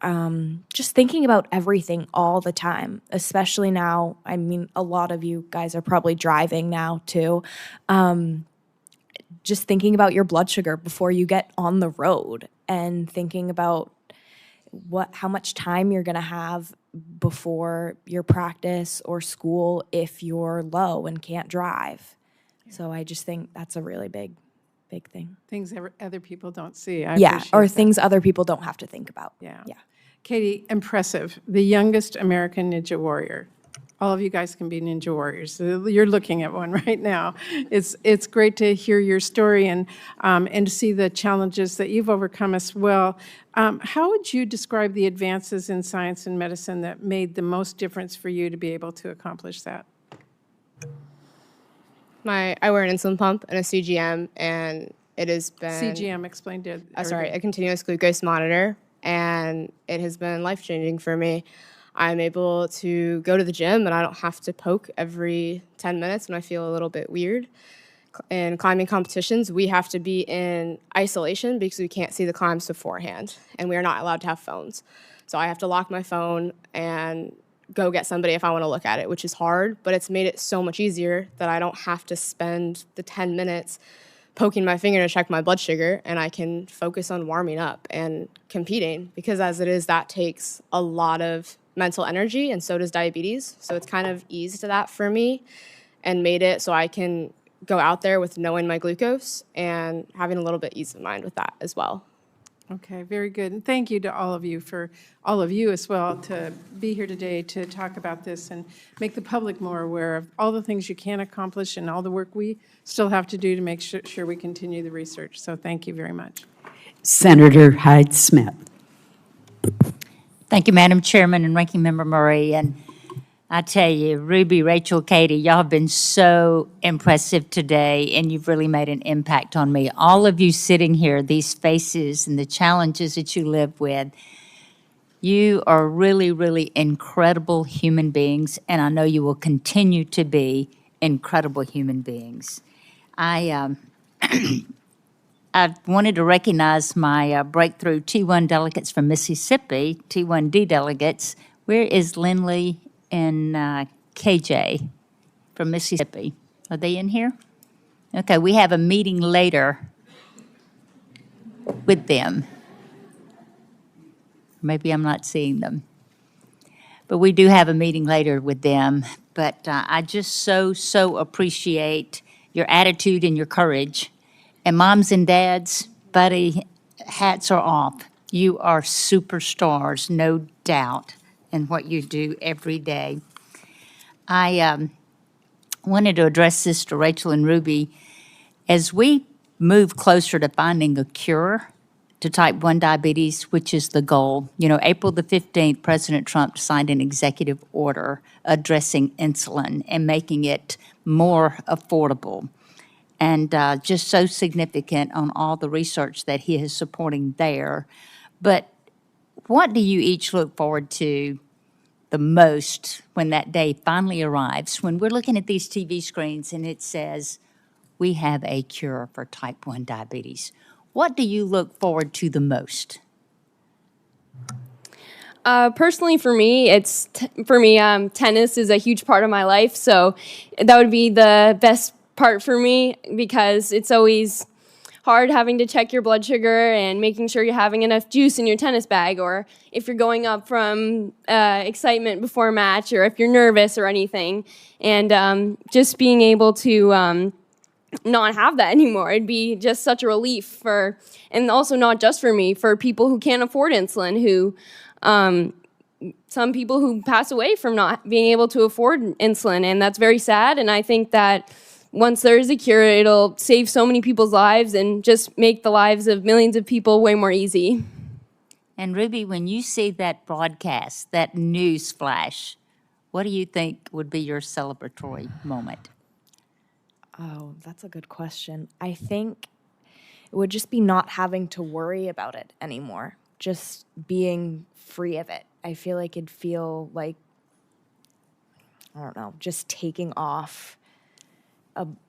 everything all the time, especially now. A lot of you guys are probably driving now too. Just thinking about your blood sugar before you get on the road, and thinking about how much time you're going to have before your practice or school if you're low and can't drive. So I just think that's a really big thing. Things other people don't see. I Yeah, appreciate or that. things other people don't have to think about. Yeah. Yeah. Katie, impressive. The youngest American Ninja Warrior. All of you guys can be Ninja Warriors. You're looking at one right now. It's great to hear your story and to see the challenges that you've overcome as well. How would you describe the advances in science and medicine that made the most difference for you to be able to accomplish that? I wear an insulin pump and a CGM, and it has been... CGM, explain to a continuous glucose monitor, and it has been life-changing for me. I'm able to go to the gym, and I don't have to poke every 10 minutes when I feel a little bit weird. In climbing competitions, we have to be in isolation because we can't see the climbs beforehand, and we are not allowed to have phones. So I have to lock my phone and go get somebody if I want to look at it, which is hard, but it's made it so much easier that I don't have to spend the 10 minutes poking my finger to check my blood sugar, and I can focus on warming up and competing, because as it is, that takes a lot of mental energy, and so does diabetes. So it's kind of eased that for me and made it so I can go out there with knowing my glucose and having a little bit ease of mind with that as well. Okay, very good. And thank you to all of you as well, to be here today to talk about this and make the public more aware of all the things you can accomplish and all the work we still have to do to make sure we continue the research. So thank you very much. Senator Hyde-Smith. Thank you, Madam Chairman and Ranking Member Murray. And I tell you, Ruby, Rachel, Katie, y'all have been so impressive today, and you've really made an impact on me. All of you sitting here, these faces and the challenges that you live with, you are really, really incredible human beings, and I know you will continue to be incredible human beings. I wanted to recognize my breakthrough T1 delegates from Mississippi, T1D delegates. Where is Lindley and KJ from Mississippi? Are they in here? Okay, we have a meeting later with them. Maybe I'm not seeing them. But we do have a meeting later with them. But I just so appreciate your attitude and your courage. And moms and dads, buddy, hats are off. You are superstars, no doubt, in what you do every day. I wanted to address this to Rachel and Ruby. As we move closer to finding a cure to type 1 diabetes, which is the goal, April the 15th, President Trump signed an executive order addressing insulin and making it more affordable. And just so significant on all the research that he is supporting there. But what do you each look forward to the most when that day finally arrives, when we're looking at these TV screens and it says, we have a cure for type 1 diabetes? What do you look forward to the most? Personally, for me, tennis is a huge part of my life, so that would be the best part for me, because it's always hard having to check your blood sugar and making sure you're having enough juice in your tennis bag, or if you're going up from excitement before a match, or if you're nervous or anything. And just being able to not have that anymore. It'd be just such a relief for, and also not just for me, for people who can't afford insulin, who, some people who pass away from not being able to afford insulin, and that's very sad. And I think that once there is a cure, it'll save so many people's lives and just make the lives of millions of people way more easy. And Ruby, when you see that broadcast, that news flash, what do you think would be your celebratory moment? Oh, that's a good question. I think it would just be not having to worry about it anymore, just being free of it. I feel like it'd feel like, I don't know, just taking off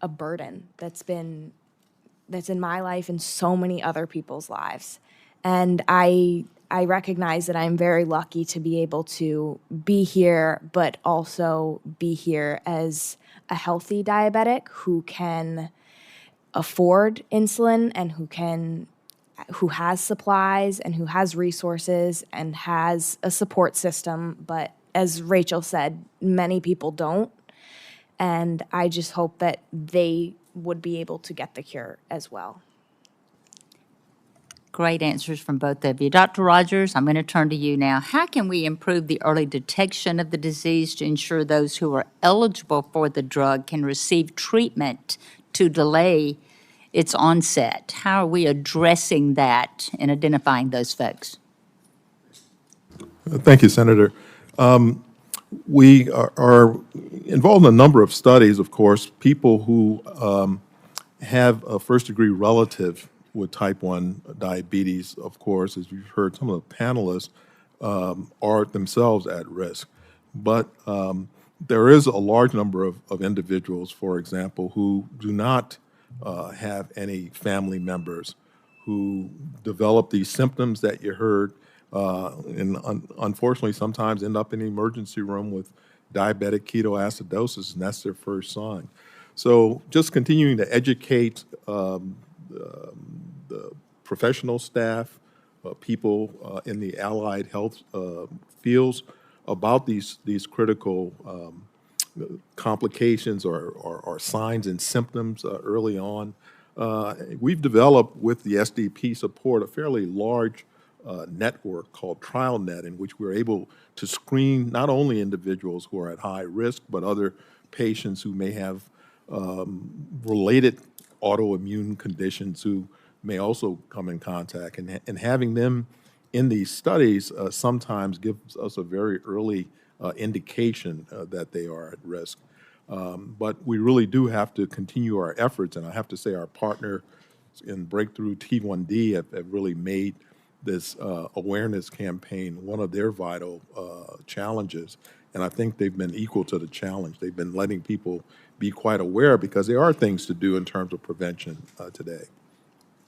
a burden that's in my life and so many other people's lives. And I recognize that I'm very lucky to be able to be here, but also be here as a healthy diabetic who can afford insulin and who has supplies and who has resources and has a support system. But as Rachel said, many people don't. And I just hope that they would be able to get the cure as well. Great answers from both of you. Dr. Rogers, I'm going to turn to you now. How can we improve the early detection of the disease to ensure those who are eligible for the drug can receive treatment to delay its onset? How are we addressing that and identifying those folks? Thank you, Senator. We are involved in a number of studies, of course. People who have a first-degree relative with type 1 diabetes, of course, as you've heard, some of the panelists are themselves at risk. But there is a large number of individuals, for example, who do not have any family members who develop these symptoms that you heard, and unfortunately sometimes end up in the emergency room with diabetic ketoacidosis, and that's their first sign. So just continuing to educate the professional staff, people in the allied health fields about these critical complications or signs and symptoms early on. We've developed with the SDP support a fairly large network called TrialNet, in which we're able to screen not only individuals who are at high risk, but other patients who may have related autoimmune conditions who may also come in contact. And having them in these studies sometimes gives us a very early indication that they are at risk. But we really do have to continue our efforts, and I have to say our partner in Breakthrough T1D have really made this awareness campaign one of their vital challenges, and I think they've been equal to the challenge. They've been letting people be quite aware because there are things to do in terms of prevention today.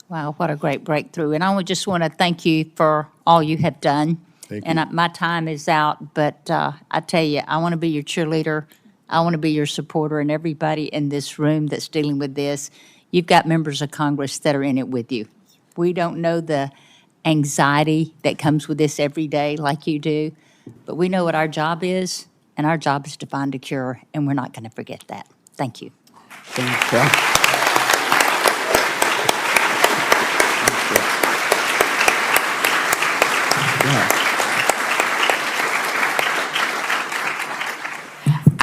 Wow, what a great breakthrough. And I would just want to thank you for all you have done. Thank And you. my time is out, but I tell you, I want to be your cheerleader. I want to be your supporter, and everybody in this room that's dealing with this, you've got members of Congress that are in it with you. We don't know the anxiety that comes with this every day like you do, but we know what our job is, and our job is to find a cure, and we're not going to forget that. Thank you. Thank you.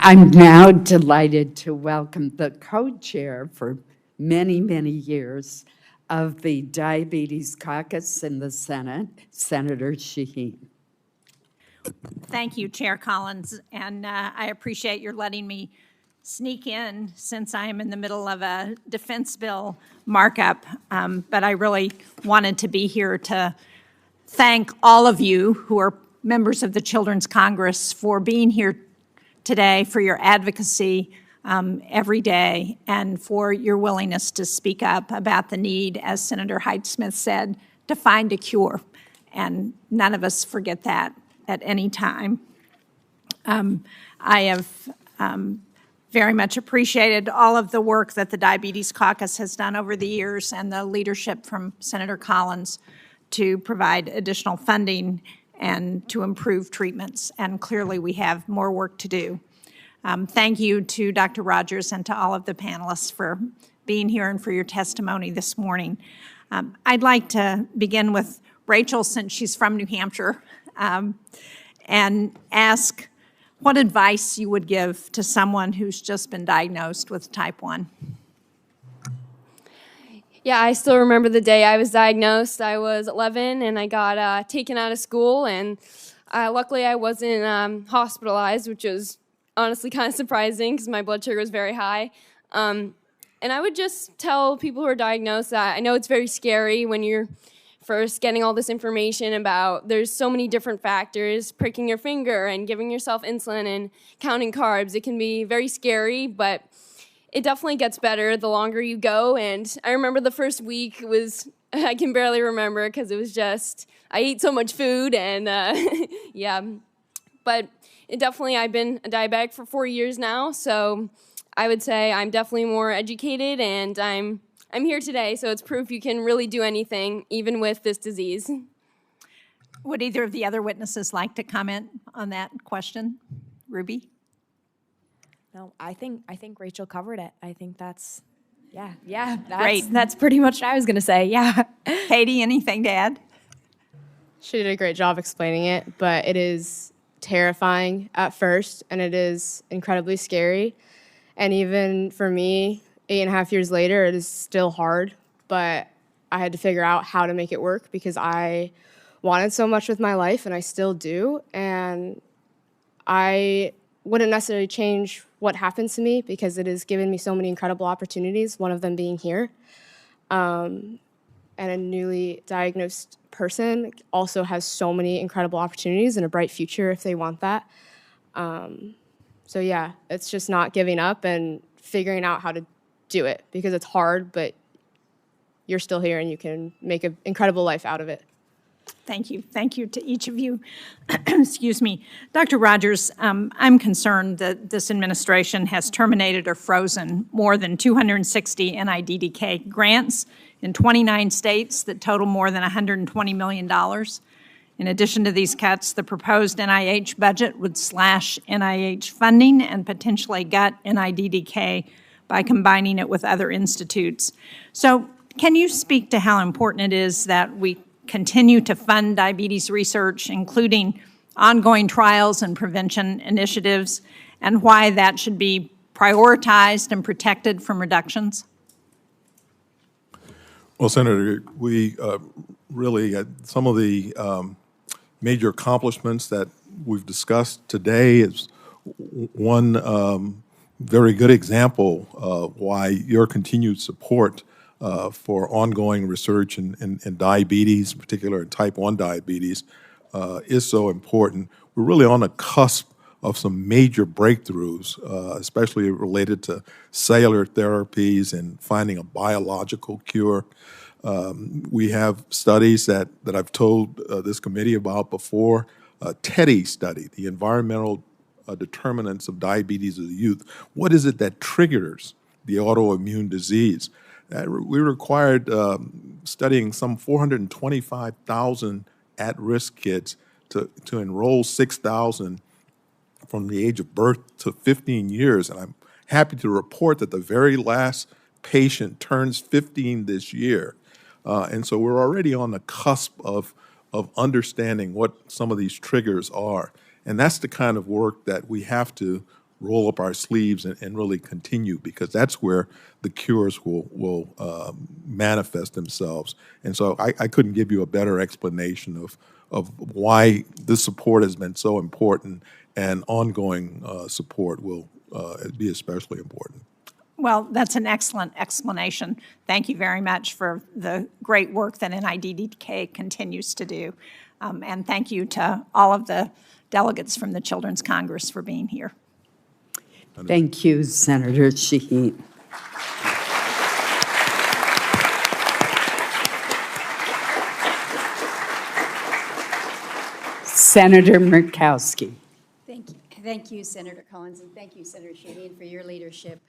I'm now delighted to welcome the co-chair for many, many years of the Diabetes Caucus in the Senate, Senator Shaheen. Thank you, Chair Collins, and I appreciate your letting me sneak in since I am in the middle of a defense bill markup, but I really wanted to be here to thank all of you who are members of the Children's Congress for being here today, for your advocacy every day, and for your willingness to speak up about the need, as Senator Hyde-Smith said, to find a cure. And none of us forget that at any time. I have very much appreciated all of the work that the Diabetes Caucus has done over the years and the leadership from Senator Collins to provide additional funding and to improve treatments. And clearly we have more work to do. Thank you to Dr. Rogers and to all of the panelists for being here and for your testimony this morning. I'd like to begin with Rachel, since she's from New Hampshire, and ask what advice you would give to someone who's just been diagnosed with type 1. Yeah, I still remember the day I was diagnosed. I was 11 and I got taken out of school, and luckily I wasn't hospitalized, which was honestly kind of surprising because my blood sugar was very high. And I would just tell people who are diagnosed that I know it's very scary when you're first getting all this information about there's so many different factors, pricking your finger and giving yourself insulin and counting carbs. It can be very scary, but it definitely gets better the longer you go. And I remember the first week I can barely remember because it was just, I ate so much food and yeah. But I've been a diabetic for 4 years now, so I would say I'm definitely more educated, and I'm here today, so it's proof you can really do anything, even with this disease. Would either of the other witnesses like to comment on that question? Ruby? No, I think Rachel covered it. I think that's Great. That's pretty much what I was gonna say. Yeah. Katie, anything to add? She did a great job explaining it, but it is terrifying at first, and it is incredibly scary. And even for me, 8.5 years later, it is still hard, but I had to figure out how to make it work because I wanted so much with my life, and I still do. And I wouldn't necessarily change what happens to me because it has given me so many incredible opportunities, one of them being here. And a newly diagnosed person also has so many incredible opportunities and a bright future if they want that. So yeah, it's just not giving up and figuring out how to do it because it's hard, but you're still here and you can make an incredible life out of it. Thank you. Thank you to each of you. Excuse me. Dr. Rogers, I'm concerned that this administration has terminated or frozen more than 260 NIDDK grants in 29 states that total more than $120 million. In addition to these cuts, the proposed NIH budget would slash NIH funding and potentially gut NIDDK by combining it with other institutes. So can you speak to how important it is that we continue to fund diabetes research, including ongoing trials and prevention initiatives, and why that should be prioritized and protected from reductions? Well, Senator, we really, some of the major accomplishments that we've discussed today is one very good example of why your continued support for ongoing research in diabetes, in particular in type 1 diabetes, is so important. We're really on the cusp of some major breakthroughs, especially related to cellular therapies and finding a biological cure. We have studies that I've told this committee about before. TEDdy study, the environmental determinants of diabetes of the youth. What is it that triggers the autoimmune disease? We required studying some 425,000 at-risk kids to enroll 6,000 from the age of birth to 15 years. And I'm happy to report that the very last patient turns 15 this year. And so we're already on the cusp of understanding what some of these triggers are. And that's the kind of work that we have to roll up our sleeves and really continue, because that's where the cures will manifest themselves. And so I couldn't give you a better explanation of why this support has been so important, and ongoing support will be especially important. Well, that's an excellent explanation. Thank you very much for the great work that NIDDK continues to do. And thank you to all of the delegates from the Children's Congress for being here. Thank you, Senator Shaheen. Senator Murkowski. Thank you, Senator Collins, and thank you, Senator Shaheen, for your leadership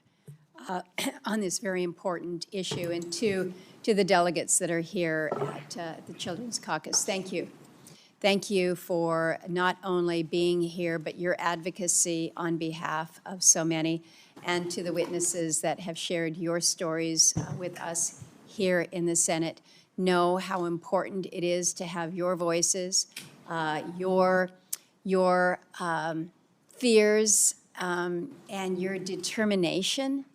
on this very important issue, and to the delegates that are here at the Children's Caucus. Thank you. Thank you for not only being here, but your advocacy on behalf of so many. and to the witnesses that have shared your stories with us here in the Senate. Know how important it is to have your voices, your fears, and your determination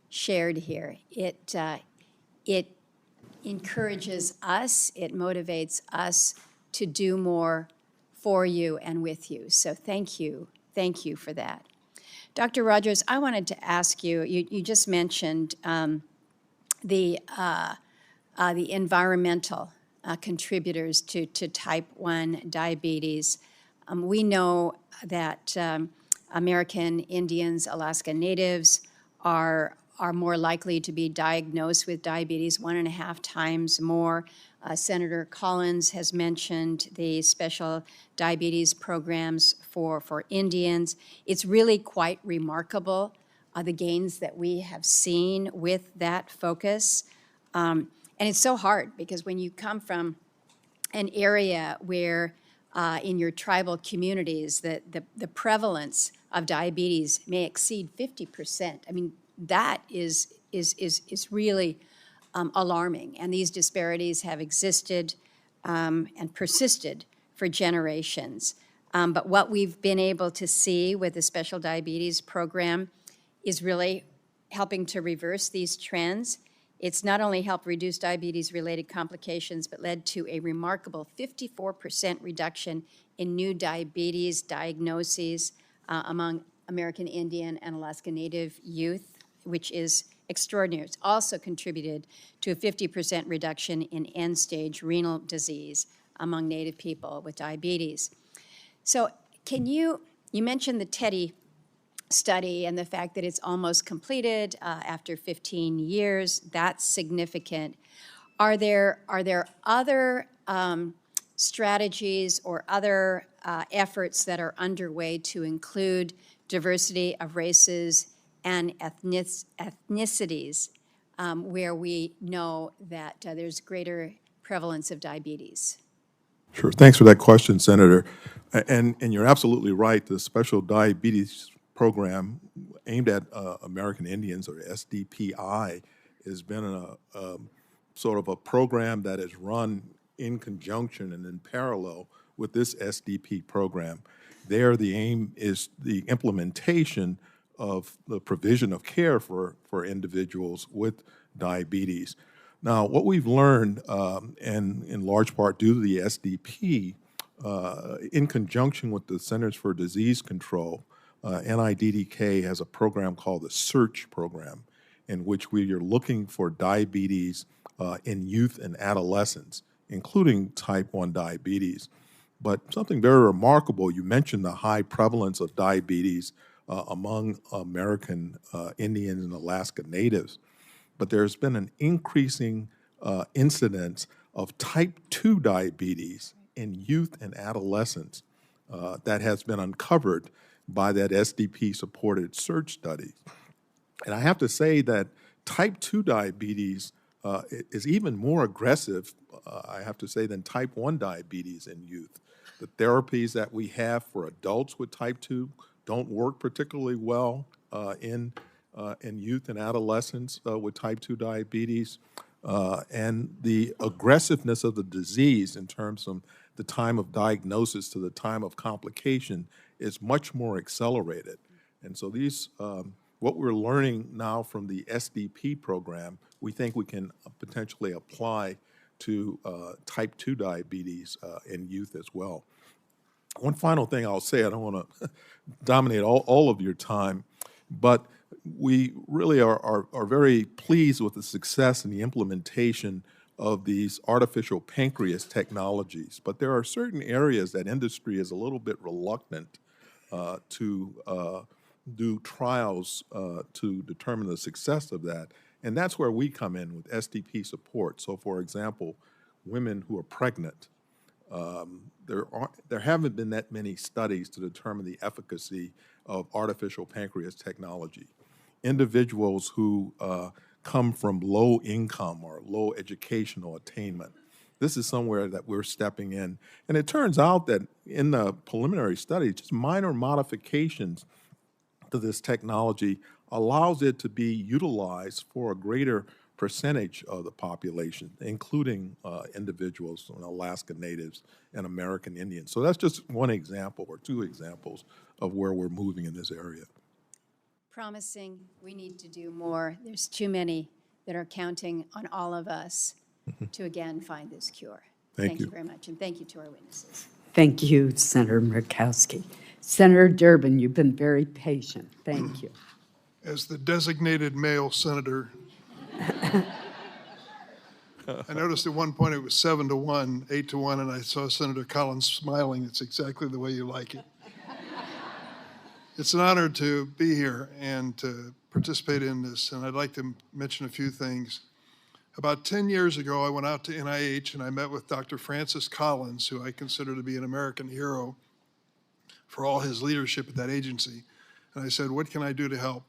shared here. It encourages us, it motivates us to do more for you and with you. So thank you for that. Dr. Rogers, I wanted to ask you, you just mentioned the environmental contributors to type 1 diabetes. We know that American Indians, Alaska Natives are more likely to be diagnosed with diabetes, 1.5 times more. Senator Collins has mentioned the special diabetes programs for Indians. It's really quite remarkable, the gains that we have seen with that focus. And it's so hard because when you come from an area where in your tribal communities the prevalence of diabetes may exceed 50%, I mean, that is really alarming. And these disparities have existed and persisted for generations. But what we've been able to see with the special diabetes program is really helping to reverse these trends. It's not only helped reduce diabetes-related complications, but led to a remarkable 54% reduction in new diabetes diagnoses among American Indian and Alaska Native youth, which is extraordinary. It's also contributed to a 50% reduction in end-stage renal disease among Native people with diabetes. So you mentioned the Teddy study and the fact that it's almost completed after 15 years. That's significant. Are there other strategies or other efforts that are underway to include diversity of races and ethnicities where we know that there's greater prevalence of diabetes? Sure. Thanks for that question, Senator. And you're absolutely right. The special diabetes program aimed at American Indians, or SDPI, has been a sort of a program that is run in conjunction and in parallel with this SDP program. There, the aim is the implementation of the provision of care for individuals with diabetes. Now, what we've learned, and in large part due to the SDP, in conjunction with the Centers for Disease Control, NIDDK has a program called the SEARCH program, in which we are looking for diabetes in youth and adolescents, including type 1 diabetes. But something very remarkable, you mentioned the high prevalence of diabetes among American Indians and Alaska Natives. But there's been an increasing incidence of type 2 diabetes in youth and adolescents that has been uncovered by that SDP-supported search study. And I have to say that type 2 diabetes is even more aggressive, I have to say, than type 1 diabetes in youth. The therapies that we have for adults with type 2 don't work particularly well in youth and adolescents with type 2 diabetes. And the aggressiveness of the disease in terms of the time of diagnosis to the time of complication is much more accelerated. And so these, what we're learning now from the SDP program, we think we can potentially apply to type 2 diabetes in youth as well. One final thing I'll say, I don't want to dominate all of your time, but we really are very pleased with the success and the implementation of these artificial pancreas technologies. But there are certain areas that industry is a little bit reluctant to do trials to determine the success of that. And that's where we come in with SDP support. So for example, women who are pregnant, there haven't been that many studies to determine the efficacy of artificial pancreas technology. Individuals who come from low income or low educational attainment. This is somewhere that we're stepping in. And it turns out that in the preliminary study, just minor modifications to this technology allows it to be utilized for a greater percentage of the population, including individuals, Alaska Natives and American Indians. So that's just one example or two examples of where we're moving in this area. Promising, we need to do more. There's too many that are counting on all of us to again find this cure. Thank you. Very much, and thank you to our witnesses. Thank you, Senator Murkowski. Senator Durbin, you've been very patient. Thank you. As the designated male senator, I noticed at one point it was 7-1, 8-1, and I saw Senator Collins smiling. It's exactly the way you like it. It's an honor to be here and to participate in this, and I'd like to mention a few things. About 10 years ago, I went out to NIH and I met with Dr. Francis Collins, who I consider to be an American hero for all his leadership at that agency. And I said, what can I do to help?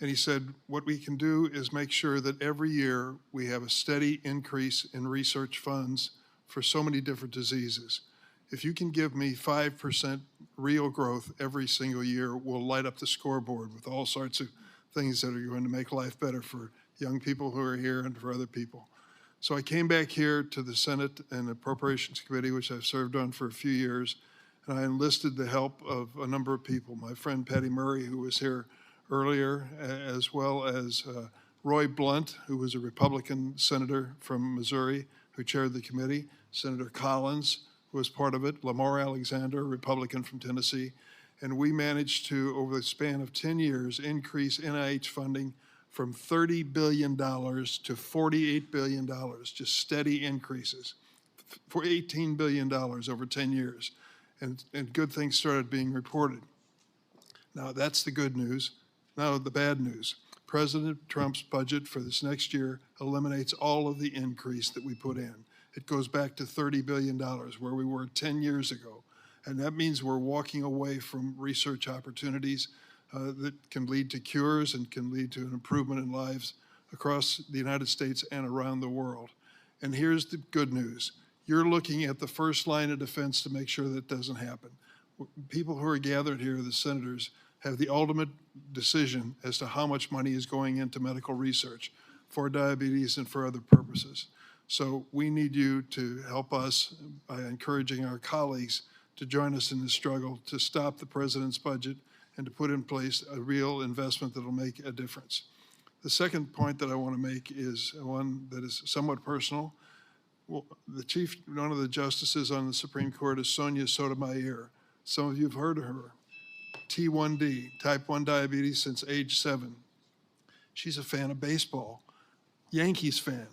And he said, what we can do is make sure that every year we have a steady increase in research funds for so many different diseases. If you can give me 5% real growth every single year, we'll light up the scoreboard with all sorts of things that are going to make life better for young people who are here and for other people. So I came back here to the Senate and Appropriations Committee, which I've served on for a few years, and I enlisted the help of a number of people. My friend Patty Murray, who was here earlier, as well as Roy Blunt, who was a Republican senator from Missouri, who chaired the committee, Senator Collins, who was part of it, Lamar Alexander, a Republican from Tennessee, and we managed to, over the span of 10 years, increase NIH funding from $30 billion to $48 billion, just steady increases, for $18 billion over 10 years. And good things started being reported. Now, that's the good news. Now, the bad news. President Trump's budget for this next year eliminates all of the increase that we put in. It goes back to $30 billion, where we were 10 years ago. And that means we're walking away from research opportunities that can lead to cures and can lead to an improvement in lives across the United States and around the world. And here's the good news. You're looking at the first line of defense to make sure that doesn't happen. People who are gathered here, the senators, have the ultimate decision as to how much money is going into medical research for diabetes and for other purposes. So we need you to help us by encouraging our colleagues to join us in this struggle to stop the president's budget and to put in place a real investment that will make a difference. The second point that I want to make is one that is somewhat personal. Well, one of the justices on the Supreme Court is Sonia Sotomayor. Some of you have heard of her. T1D, type 1 diabetes since age 7. She's a fan of baseball, Yankees fan.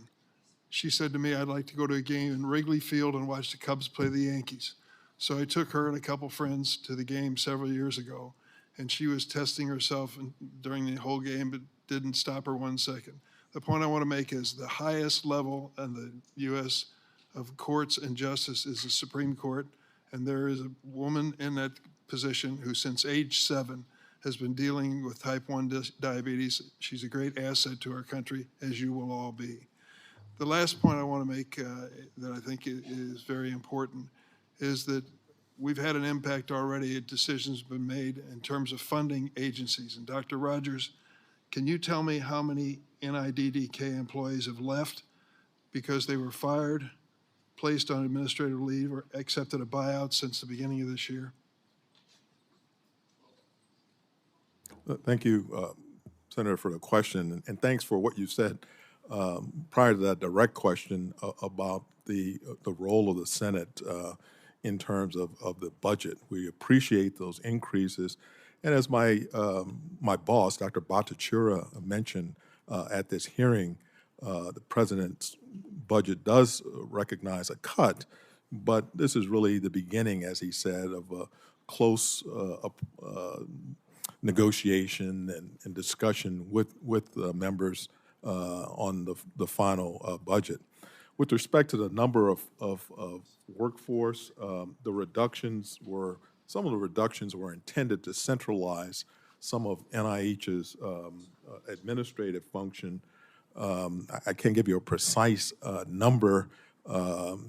She said to me, I'd like to go to a game in Wrigley Field and watch the Cubs play the Yankees. So I took her and a couple friends to the game several years ago, and she was testing herself during the whole game, but didn't stop her 1 second. The point I want to make is the highest level in the U.S. of courts and justice is the Supreme Court, and there is a woman in that position who since age 7 has been dealing with type 1 diabetes. She's a great asset to our country, as you will all be. The last point I want to make that I think is very important is that we've had an impact already. Decisions have been made in terms of funding agencies. And Dr. Rogers, can you tell me how many NIDDK employees have left because they were fired, placed on administrative leave, or accepted a buyout since the beginning of this year? Thank you, Senator, for the question, and thanks for what you said prior to that direct question about the role of the Senate in terms of the budget. We appreciate those increases, and as my boss, Dr. Bhattacharya, mentioned at this hearing, the president's budget does recognize a cut, but this is really the beginning, as he said, of a close negotiation and discussion with members on the final budget. With respect to the number of workforce, some of the reductions were intended to centralize some of NIH's administrative function. I can't give you a precise number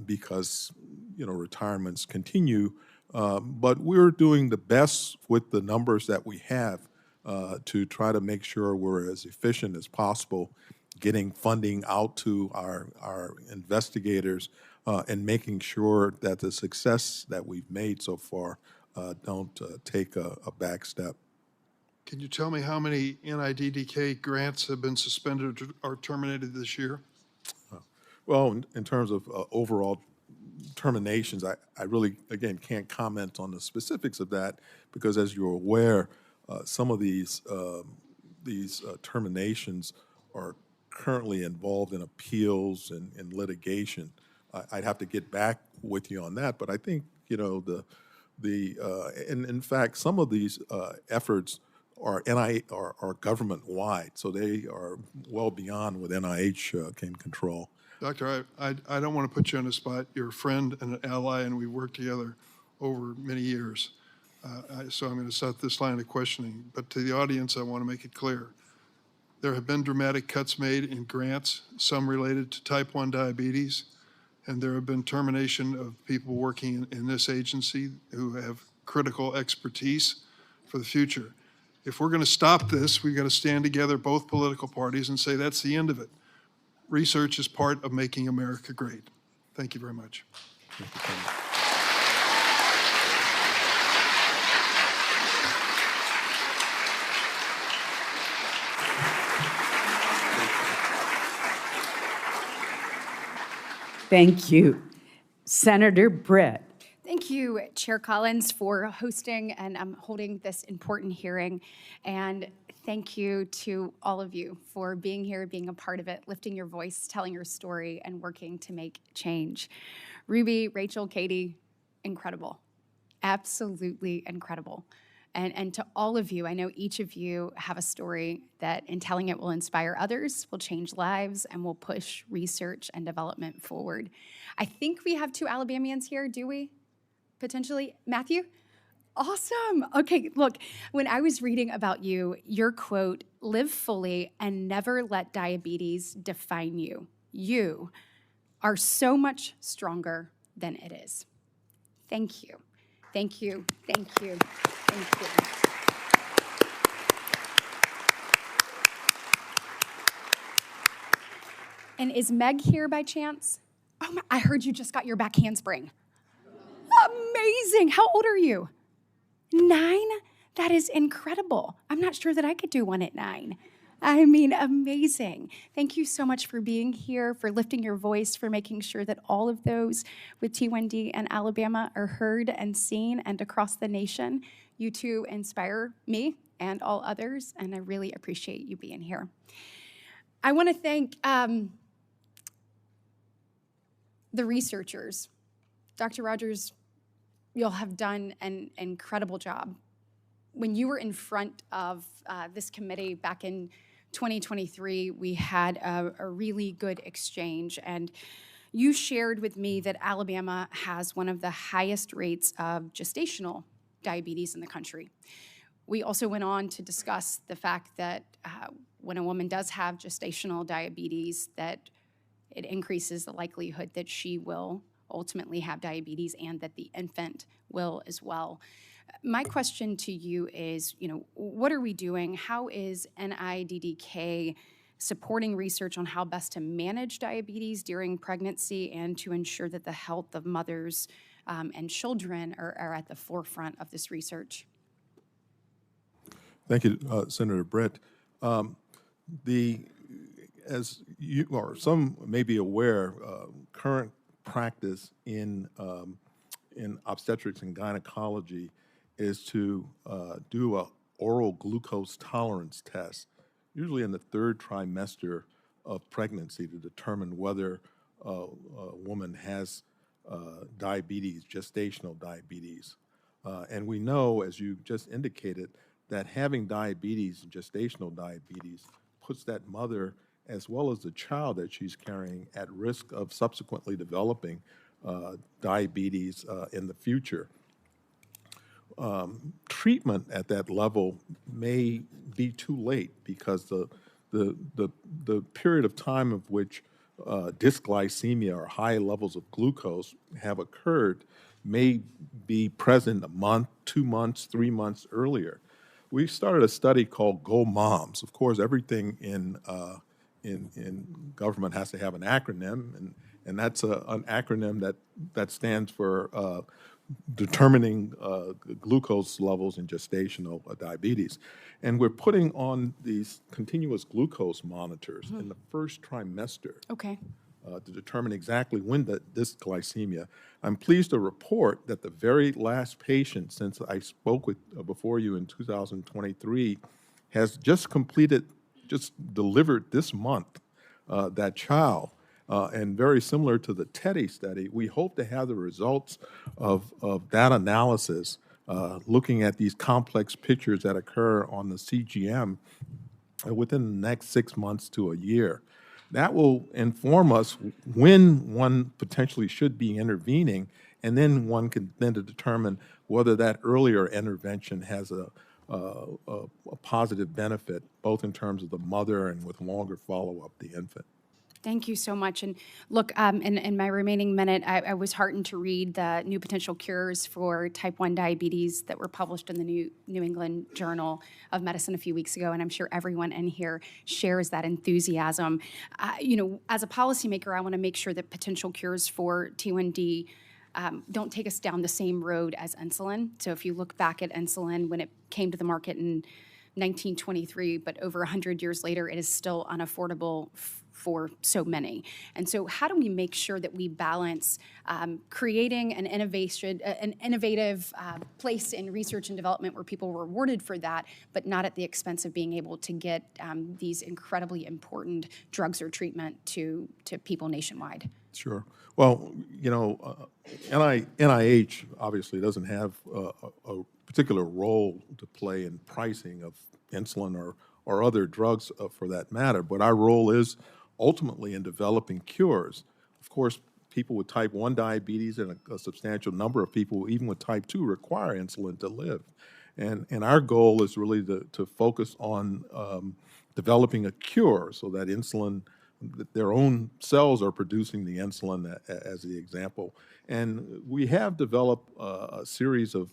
because retirements continue, but we're doing the best with the numbers that we have to try to make sure we're as efficient as possible, getting funding out to our investigators, and making sure that the success that we've made so far don't take a back step. Can you tell me how many NIDDK grants have been suspended or terminated this year? Well, in terms of overall terminations, I really, again, can't comment on the specifics of that because, as you're aware, some of these terminations are currently involved in appeals and litigation. I'd have to get back with you on that, but I think, you know, and in fact, some of these efforts are government-wide, so they are well beyond what NIH can control. Doctor, I don't want to put you on the spot. You're a friend and an ally, and we've worked together over many years. So I'm going to set this line of questioning. But to the audience, I want to make it clear. There have been dramatic cuts made in grants, some related to type 1 diabetes, and there have been termination of people working in this agency who have critical expertise for the future. If we're going to stop this, we've got to stand together, both political parties, and say that's the end of it. Research is part of making America great. Thank you very much. Thank you. Senator Britt. Thank you, Chair Collins, for hosting and holding this important hearing. And thank you to all of you for being here, being a part of it, lifting your voice, telling your story, and working to make change. Ruby, Rachel, Katie, incredible. Absolutely incredible. And to all of you, I know each of you have a story that in telling it will inspire others, will change lives, and will push research and development forward. I think we have 2 Alabamians here, do we? Potentially. Matthew? Awesome. Okay, look, when I was reading about you, your quote, "Live fully and never let diabetes define you. You are so much stronger than it is." Thank you. Thank you. Thank you. Thank you. And is Meg here by chance? Oh, I heard you just got your back handspring. Amazing. How old are you? 9? That is incredible. I'm not sure that I could do one at 9. I mean, amazing. Thank you so much for being here, for lifting your voice, for making sure that all of those with T1D and Alabama are heard and seen and across the nation. You two inspire me and all others, and I really appreciate you being here. I want to thank the researchers. Dr. Rogers, you'll have done an incredible job. When you were in front of this committee back in 2023, we had a really good exchange, and you shared with me that Alabama has one of the highest rates of gestational diabetes in the country. We also went on to discuss the fact that when a woman does have gestational diabetes, that it increases the likelihood that she will ultimately have diabetes and that the infant will as well. My question to you is, what are we doing? How is NIDDK supporting research on how best to manage diabetes during pregnancy and to ensure that the health of mothers and children are at the forefront of this research? Thank you, Senator Britt. As you or some may be aware, current practice in obstetrics and gynecology is to do an oral glucose tolerance test, usually in the 3rd trimester of pregnancy, to determine whether a woman has diabetes, gestational diabetes. And we know, as you just indicated, that having diabetes, gestational diabetes, puts that mother as well as the child that she's carrying at risk of subsequently developing diabetes in the future. Treatment at that level may be too late because the period of time of which dysglycemia or high levels of glucose have occurred may be present a month, 2 months, 3 months earlier. we started a study called Go Moms. Of course, everything in government has to have an acronym, and that's an acronym that stands for determining glucose levels in gestational diabetes. And we're putting on these continuous glucose monitors in the first trimester. Okay. To determine exactly when this glycemia. I'm pleased to report that the very last patient since I spoke with before you in 2023 has just delivered this month that child. And very similar to the TEDdy study, we hope to have the results of that analysis looking at these complex pictures that occur on the CGM within the next 6 months to a year. That will inform us when one potentially should be intervening, and then one can then determine whether that earlier intervention has a positive benefit, both in terms of the mother and with longer follow-up, the infant. Thank you so much. And look, in my remaining minute, I was heartened to read the new potential cures for type 1 diabetes that were published in the New England Journal of Medicine a few weeks ago, and I'm sure everyone in here shares that enthusiasm. As a policymaker, I want to make sure that potential cures for T1D don't take us down the same road as insulin. So if you look back at insulin when it came to the market in 1923, but over 100 years later, it is still unaffordable for so many. And so how do we make sure that we balance creating an innovative place in research and development where people are rewarded for that, but not at the expense of being able to get these incredibly important drugs or treatment to people nationwide? Sure. Well, NIH obviously doesn't have a particular role to play in pricing of insulin or other drugs for that matter, but our role is ultimately in developing cures. Of course, people with type 1 diabetes and a substantial number of people, even with type 2, require insulin to live. And our goal is really to focus on developing a cure so that insulin, their own cells are producing the insulin as the example. And we have developed a series of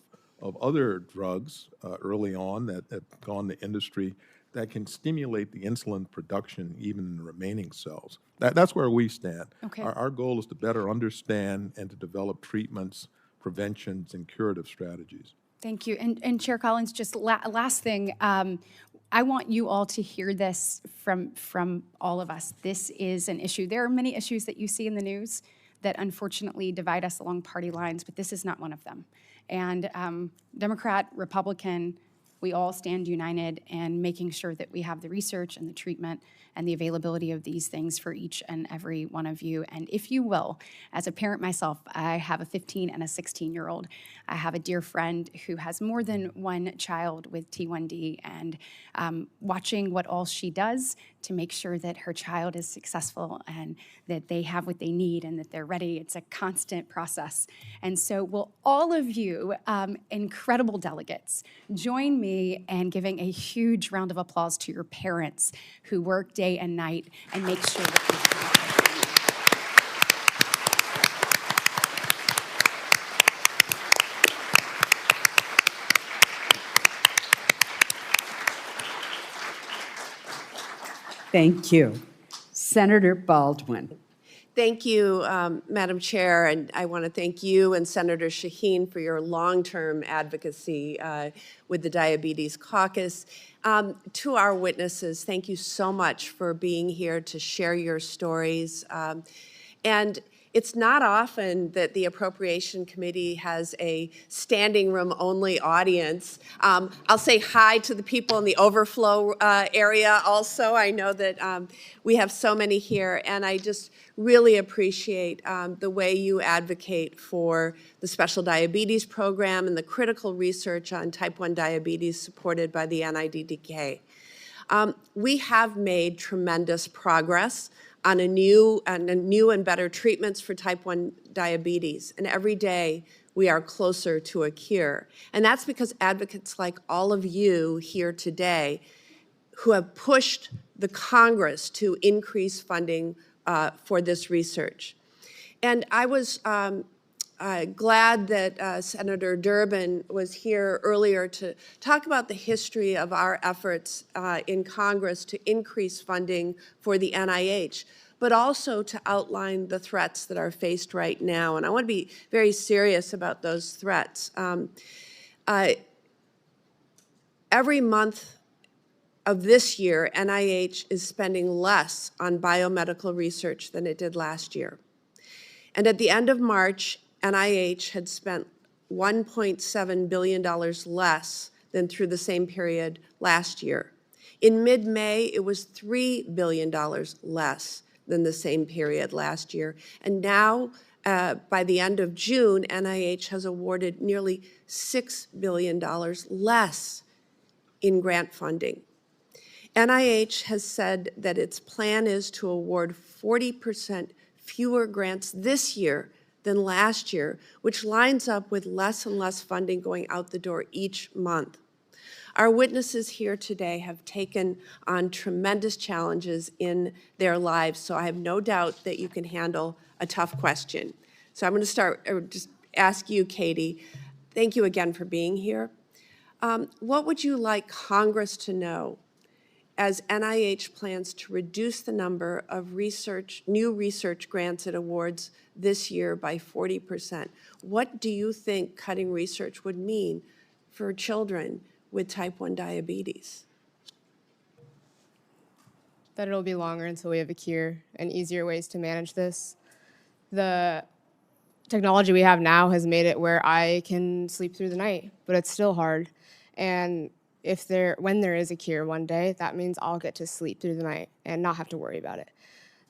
other drugs early on that have gone to industry that can stimulate the insulin production even in the remaining cells. That's where we stand. Okay. Our goal is to better understand and to develop treatments, preventions, and curative strategies. Thank you. And Chair Collins, just last thing, I want you all to hear this from all of us. This is an issue. There are many issues that you see in the news that unfortunately divide us along party lines, but this is not one of them. And Democrat, Republican, we all stand united in making sure that we have the research and the treatment and the availability of these things for each and every one of you. And if you will, as a parent myself, I have a 15 and a 16-year-old. I have a dear friend who has more than one child with T1D, and watching what all she does to make sure that her child is successful and that they have what they need and that they're ready. It's a constant process. And so will all of you, incredible delegates, join me in giving a huge round of applause to your parents who work day and night and make sure that we have Thank you. Senator Baldwin. Thank you, Madam Chair, and I want to thank you and Senator Shaheen for your long-term advocacy with the Diabetes Caucus. To our witnesses, thank you so much for being here to share your stories. And it's not often that the Appropriation Committee has a standing room only audience. I'll say hi to the people in the overflow area also. I know that we have so many here, and I just really appreciate the way you advocate for the Special Diabetes Program and the critical research on type 1 diabetes supported by the NIDDK. We have made tremendous progress on new and better treatments for type 1 diabetes. And every day we are closer to a cure. And that's because advocates like all of you here today who have pushed the Congress to increase funding for this research. And I was glad that Senator Durbin was here earlier to talk about the history of our efforts in Congress to increase funding for the NIH, but also to outline the threats that are faced right now. And I want to be very serious about those threats. Every month of this year, NIH is spending less on biomedical research than it did last year. And at the end of March, NIH had spent $1.7 billion less than through the same period last year. In mid-May, it was $3 billion less than the same period last year. And now, by the end of June, NIH has awarded nearly $6 billion less in grant funding. NIH has said that its plan is to award 40% fewer grants this year than last year, which lines up with less and less funding going out the door each month. Our witnesses here today have taken on tremendous challenges in their lives, so I have no doubt that you can handle a tough question. So I'm going to start, or just ask you, Katie, thank you again for being here. What would you like Congress to know as NIH plans to reduce the number of new research grants it awards this year by 40%? What do you think cutting research would mean for children with type 1 diabetes? That it'll be longer until we have a cure and easier ways to manage this. The technology we have now has made it where I can sleep through the night, but it's still hard. And when there is a cure one day, that means I'll get to sleep through the night and not have to worry about it.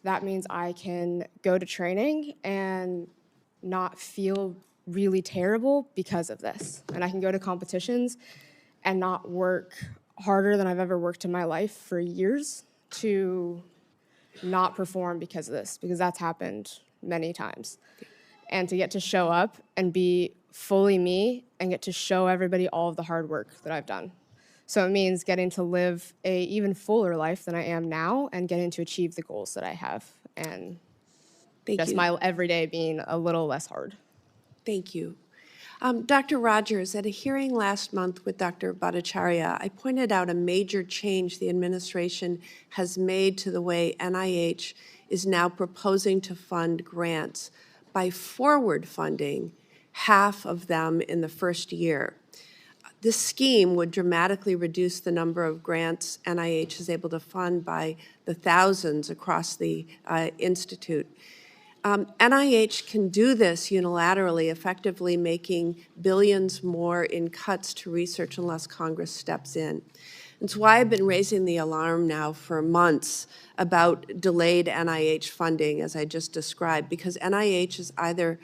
That means I can go to training and not feel really terrible because of this. And I can go to competitions and not work harder than I've ever worked in my life for years to not perform because of this, because that's happened many times. And to get to show up and be fully me and get to show everybody all of the hard work that I've done. So it means getting to live a even fuller life than I am now and getting to achieve the goals that I have, and just my everyday being a little less hard. Thank you. Dr. Rogers, at a hearing last month with Dr. Bhattacharya, I pointed out a major change the administration has made to the way NIH is now proposing to fund grants by forward funding half of them in the first year. This scheme would dramatically reduce the number of grants NIH is able to fund by the thousands across the institute. NIH can do this unilaterally, effectively making billions more in cuts to research unless Congress steps in. It's why I've been raising the alarm now for months about delayed NIH funding, as I just described, because NIH is either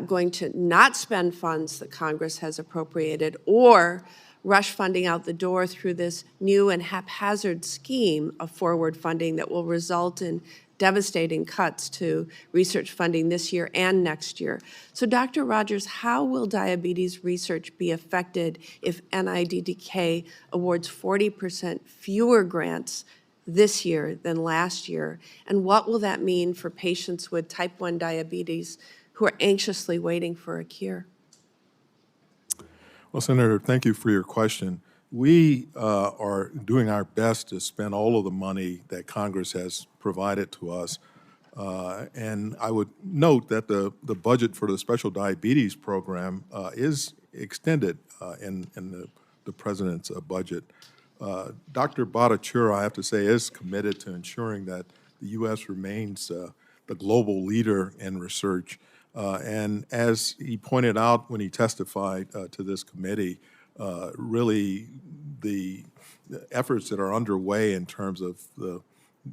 going to not spend funds that Congress has appropriated or rush funding out the door through this new and haphazard scheme of forward funding that will result in devastating cuts to research funding this year and next year. So Dr. Rogers, how will diabetes research be affected if NIDDK awards 40% fewer grants this year than last year? And what will that mean for patients with type 1 diabetes who are anxiously waiting for a cure? Well, Senator, thank you for your question. We are doing our best to spend all of the money that Congress has provided to us. And I would note that the budget for the special diabetes program is extended in the President's budget. Dr. Bhattacharya, I have to say, is committed to ensuring that the U.S. remains the global leader in research. And as he pointed out when he testified to this committee, really the efforts that are underway in terms of the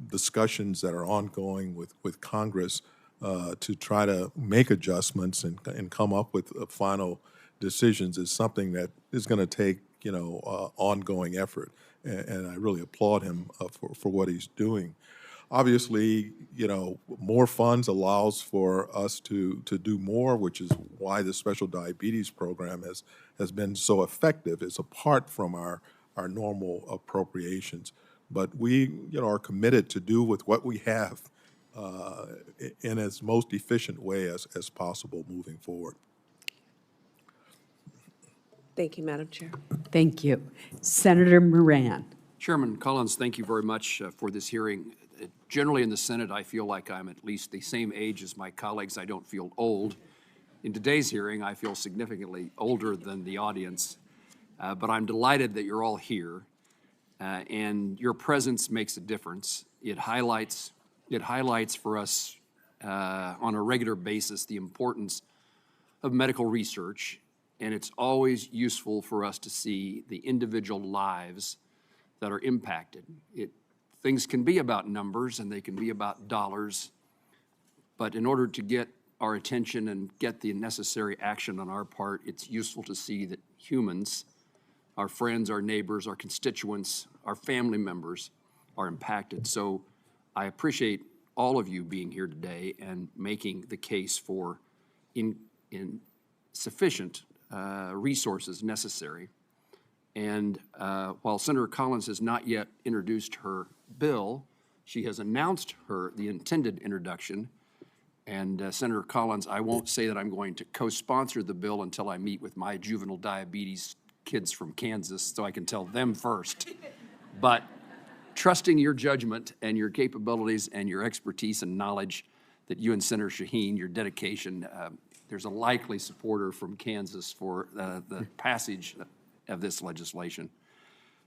discussions that are ongoing with Congress to try to make adjustments and come up with final decisions is something that is going to take, ongoing effort. And I really applaud him for what he's doing. Obviously, more funds allows for us to do more, which is why the special diabetes program has been so effective. It's apart from our normal appropriations. But we are committed to do with what we have in as most efficient way as possible moving forward. Thank you, Madam Chair. Thank you. Senator Moran. Chairman Collins, thank you very much for this hearing. Generally in the Senate, I feel like I'm at least the same age as my colleagues. I don't feel old. In today's hearing, I feel significantly older than the audience, but I'm delighted that you're all here, and your presence makes a difference. It highlights for us on a regular basis the importance of medical research, and it's always useful for us to see the individual lives that are impacted. Things can be about numbers and they can be about dollars, but in order to get our attention and get the necessary action on our part, it's useful to see that humans, our friends, our neighbors, our constituents, our family members are impacted. So I appreciate all of you being here today and making the case for sufficient resources necessary. And while Senator Collins has not yet introduced her bill, she has announced the intended introduction. And Senator Collins, I won't say that I'm going to co-sponsor the bill until I meet with my juvenile diabetes kids from Kansas so I can tell them first. But trusting your judgment and your capabilities and your expertise and knowledge that you and Senator Shaheen, your dedication, there's a likely supporter from Kansas for the passage of this legislation.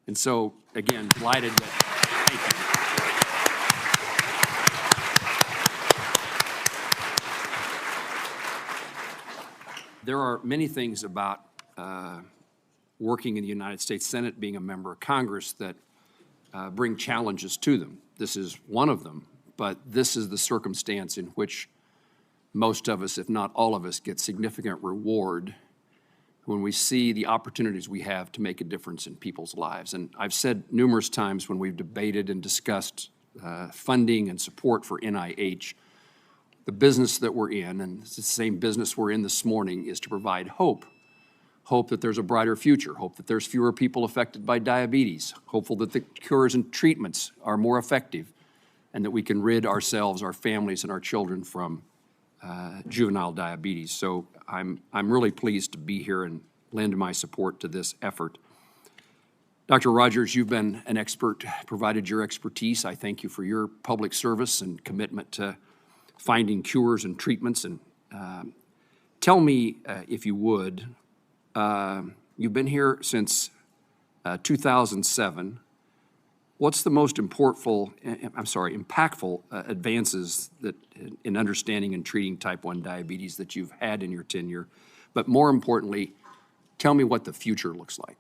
And so, again, delighted that, thank you. There are many things about working in the United States Senate, being a member of Congress, that bring challenges to them. This is one of them, but this is the circumstance in which most of us, if not all of us, get significant reward when we see the opportunities we have to make a difference in people's lives. And I've said numerous times when we've debated and discussed funding and support for NIH, the business that we're in, and it's the same business we're in this morning, is to provide hope. Hope that there's a brighter future, hope that there's fewer people affected by diabetes, hopeful that the cures and treatments are more effective, and that we can rid ourselves, our families, and our children from juvenile diabetes. So I'm really pleased to be here and lend my support to this effort. Dr. Rogers, you've been an expert, provided your expertise. I thank you for your public service and commitment to finding cures and treatments. And tell me, if you would, you've been here since 2007. What's the most impactful advances that in understanding and treating type 1 diabetes that you've had in your tenure? But more importantly, tell me what the future looks like.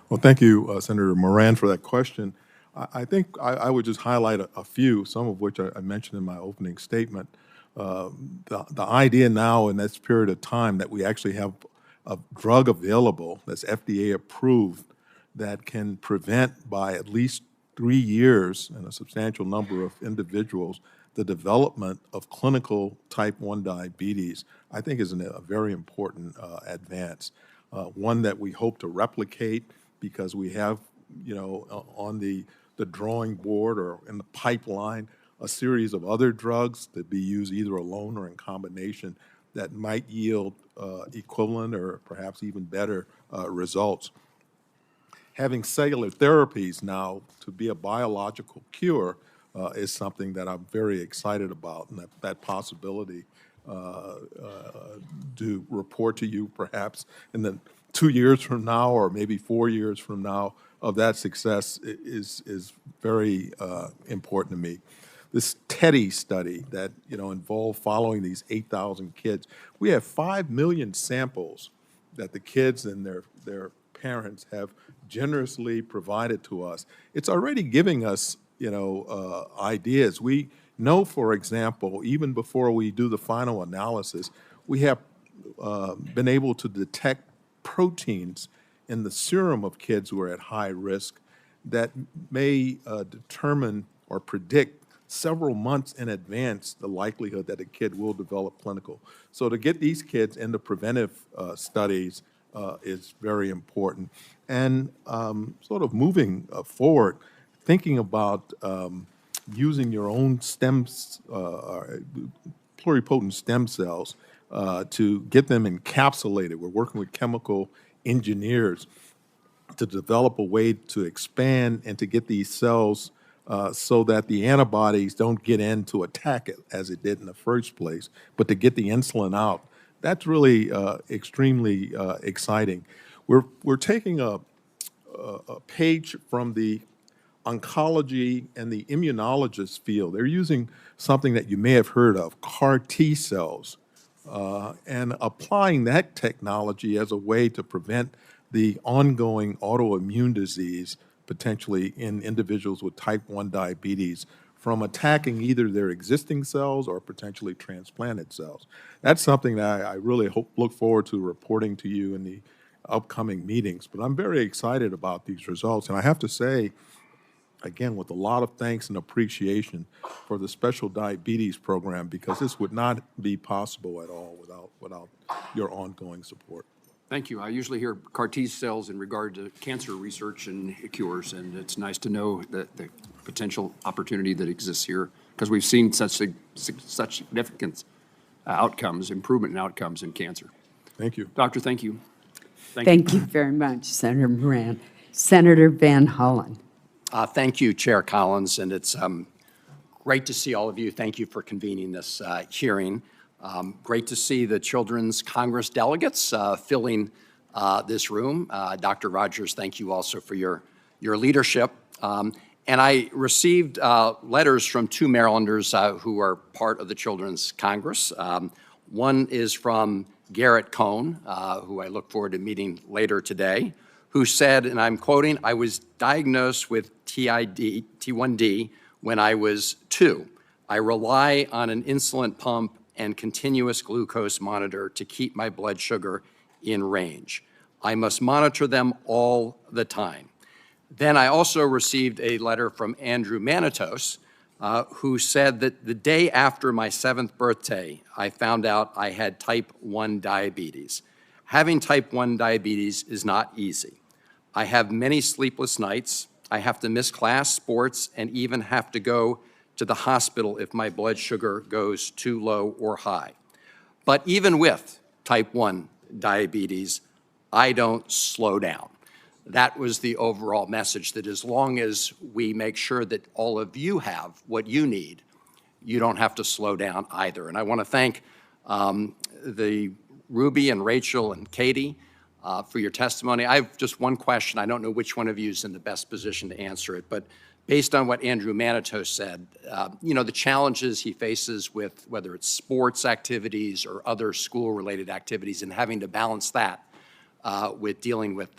Well, thank you, Senator Moran, for that question. I think I would just highlight a few, some of which I mentioned in my opening statement. The idea now in this period of time that we actually have a drug available that's FDA approved that can prevent by at least 3 years and a substantial number of individuals the development of clinical type 1 diabetes, I think is a very important advance. One that we hope to replicate because we have, on the drawing board or in the pipeline, a series of other drugs that be used either alone or in combination that might yield equivalent or perhaps even better results. Having cellular therapies now to be a biological cure is something that I'm very excited about, and that possibility to report to you perhaps in the 2 years from now or maybe 4 years from now of that success is very important to me. This TEDdy study that involved following these 8,000 kids, we have 5 million samples that the kids and their parents have generously provided to us. It's already giving us, ideas. We know, for example, even before we do the final analysis, we have been able to detect proteins in the serum of kids who are at high risk that may determine or predict several months in advance the likelihood that a kid will develop clinical. So to get these kids into preventive studies is very important. And sort of moving forward, thinking about using your own pluripotent stem cells to get them encapsulated. We're working with chemical engineers to develop a way to expand and to get these cells so that the antibodies don't get in to attack it as it did in the first place, but to get the insulin out. That's really extremely exciting. We're taking a page from the oncology and the immunologist field. They're using something that you may have heard of, CAR T cells, and applying that technology as a way to prevent the ongoing autoimmune disease, potentially in individuals with type 1 diabetes, from attacking either their existing cells or potentially transplanted cells. That's something that I really look forward to reporting to you in the upcoming meetings. But I'm very excited about these results. And I have to say, again, with a lot of thanks and appreciation for the Special Diabetes Program, because this would not be possible at all without your ongoing support. Thank you. I usually hear CAR T cells in regard to cancer research and cures, and it's nice to know that the potential opportunity that exists here, because we've seen such significant outcomes, improvement in outcomes in cancer. Thank you. Doctor, thank you. Thank you very much, Senator Moran. Senator Van Hollen. Thank you, Chair Collins, and it's great to see all of you. Thank you for convening this hearing. Great to see the Children's Congress delegates filling this room. Dr. Rogers, thank you also for your leadership. And I received letters from two Marylanders who are part of the Children's Congress. One is from Garrett Cohn, who I look forward to meeting later today, who said, and I'm quoting, "I was diagnosed with T1D when I was 2. I rely on an insulin pump and continuous glucose monitor to keep my blood sugar in range. I must monitor them all the time." Then I also received a letter from Andrew Manitos, who said that the day after my 7th birthday, I found out I had type 1 diabetes. Having type 1 diabetes is not easy. I have many sleepless nights. I have to miss class, sports, and even have to go to the hospital if my blood sugar goes too low or high. But even with type 1 diabetes, I don't slow down. That was the overall message, that as long as we make sure that all of you have what you need, you don't have to slow down either. And I want to thank the Ruby and Rachel and Katie for your testimony. I have just one question. I don't know which one of you is in the best position to answer it, but based on what Andrew Manitos said, the challenges he faces with whether it's sports activities or other school-related activities and having to balance that with dealing with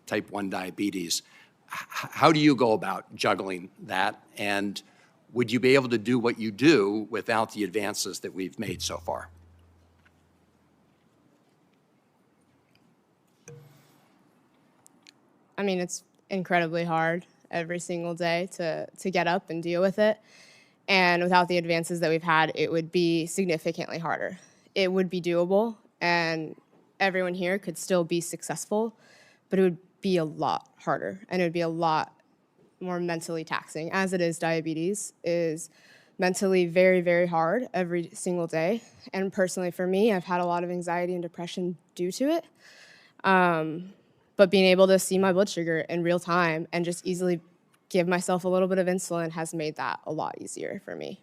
type 1 diabetes. How do you go about juggling that? And would you be able to do what you do without the advances that we've made so far? I mean, it's incredibly hard every single day to get up and deal with it. And without the advances that we've had, it would be significantly harder. It would be doable, and everyone here could still be successful, but it would be a lot harder, and it would be a lot more mentally taxing. As it is, diabetes is mentally very, very hard every single day. And personally for me, I've had a lot of anxiety and depression due to it. But being able to see my blood sugar in real time and just easily give myself a little bit of insulin has made that a lot easier for me.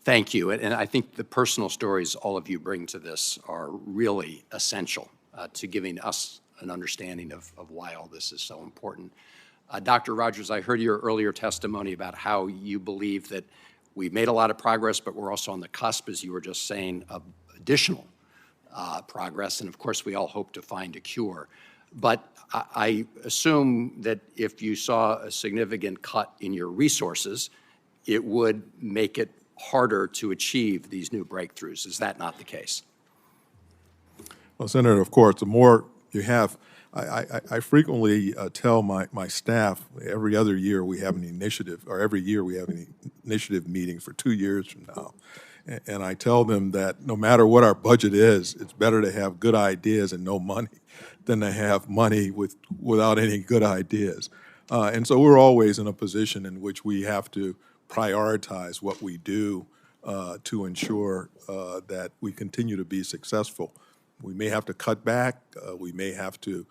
Thank you. And I think the personal stories all of you bring to this are really essential to giving us an understanding of why all this is so important. Dr. Rogers, I heard your earlier testimony about how you believe that we've made a lot of progress, but we're also on the cusp, as you were just saying, of additional progress. And of course, we all hope to find a cure. But I assume that if you saw a significant cut in your resources, it would make it harder to achieve these new breakthroughs. Is that not the case? Well, Senator, of course, the more you have, I frequently tell my staff every other year we have an initiative, or every year we have an initiative meeting for 2 years from now. And I tell them that no matter what our budget is, it's better to have good ideas and no money than to have money without any good ideas. And so we're always in a position in which we have to prioritize what we do to ensure that we continue to be successful. We may have to cut back, we may have to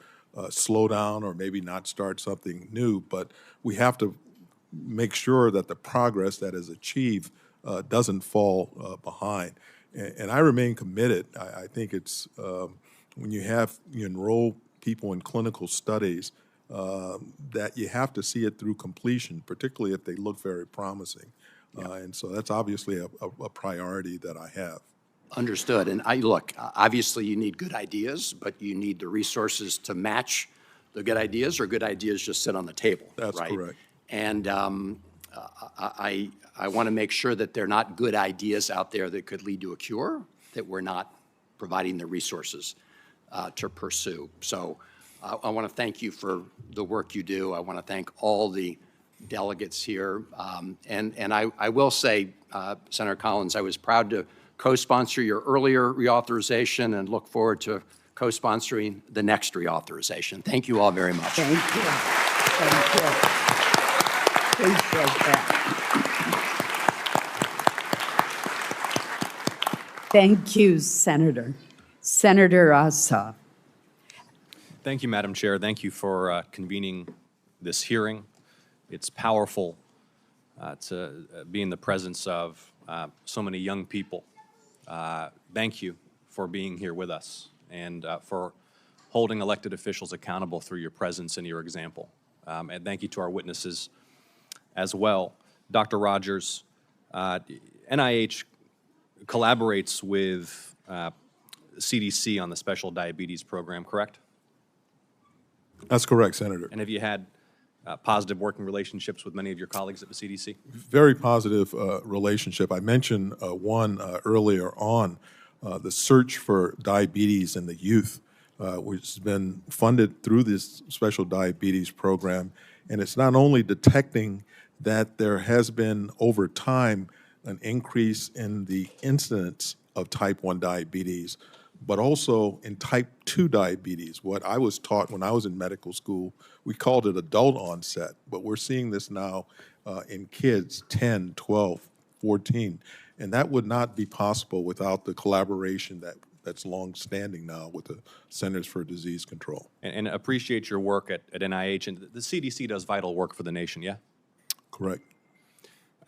slow down, or maybe not start something new, but we have to make sure that the progress that is achieved doesn't fall behind. And I remain committed. I think it's when you enroll people in clinical studies, that you have to see it through completion, particularly if they look very promising. And so that's obviously a priority that I have. Understood. And look, obviously you need good ideas, but you need the resources to match the good ideas, or good ideas just sit on the table. That's right? correct. And I want to make sure that there are not good ideas out there that could lead to a cure that we're not providing the resources to pursue. So I want to thank you for the work you do. I want to thank all the delegates here. And I will say, Senator Collins, I was proud to co-sponsor your earlier reauthorization and look forward to co-sponsoring the next reauthorization. Thank you all very much. Thank you. Thank you. Appreciate that. Thank you, Senator. Senator Ossoff. Thank you, Madam Chair. Thank you for convening this hearing. It's powerful to be in the presence of so many young people. Thank you for being here with us and for holding elected officials accountable through your presence and your example. And thank you to our witnesses as well. Dr. Rogers, NIH collaborates with CDC on the special diabetes program, correct? That's correct, Senator. And have you had positive working relationships with many of your colleagues at the CDC? Very positive relationship. I mentioned one earlier on, the search for diabetes in the youth, which has been funded through this special diabetes program. And it's not only detecting that there has been, over time, an increase in the incidence of type 1 diabetes, but also in type 2 diabetes. What I was taught when I was in medical school, we called it adult onset, but we're seeing this now in kids 10, 12, 14, and that would not be possible without the collaboration that's long-standing now with the Centers for Disease Control. And appreciate your work at NIH, and the CDC does vital work for the nation, yeah? Correct.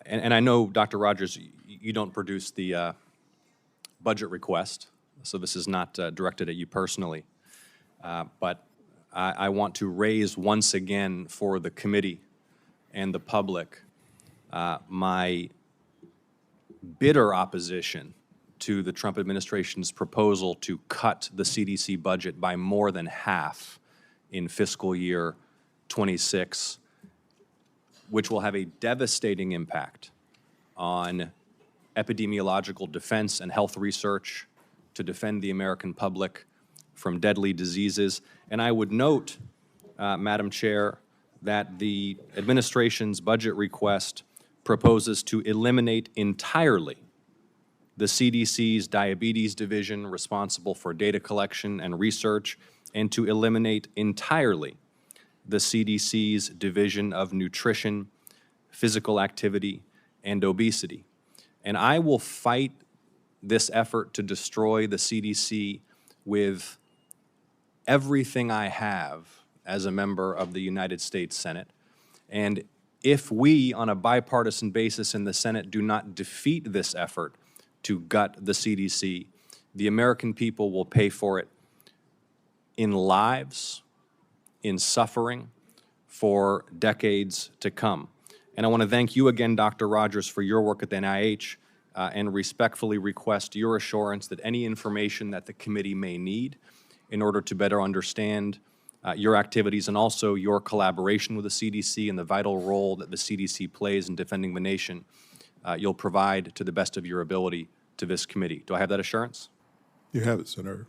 And I know, Dr. Rogers, you don't produce the budget request, so this is not directed at you personally. But I want to raise once again for the committee and the public my bitter opposition to the Trump administration's proposal to cut the CDC budget by more than half in fiscal year 26, which will have a devastating impact on epidemiological defense and health research to defend the American public from deadly diseases. And I would note, Madam Chair, that the administration's budget request proposes to eliminate entirely the CDC's diabetes division responsible for data collection and research, and to eliminate entirely the CDC's division of nutrition, physical activity, and obesity. And I will fight this effort to destroy the CDC with everything I have as a member of the United States Senate. And if we, on a bipartisan basis in the Senate, do not defeat this effort to gut the CDC, the American people will pay for it in lives, in suffering, for decades to come. And I want to thank you again, Dr. Rogers, for your work at the NIH, and respectfully request your assurance that any information that the committee may need in order to better understand your activities and also your collaboration with the CDC and the vital role that the CDC plays in defending the nation, you'll provide to the best of your ability to this committee. Do I have that assurance? You have it, Senator.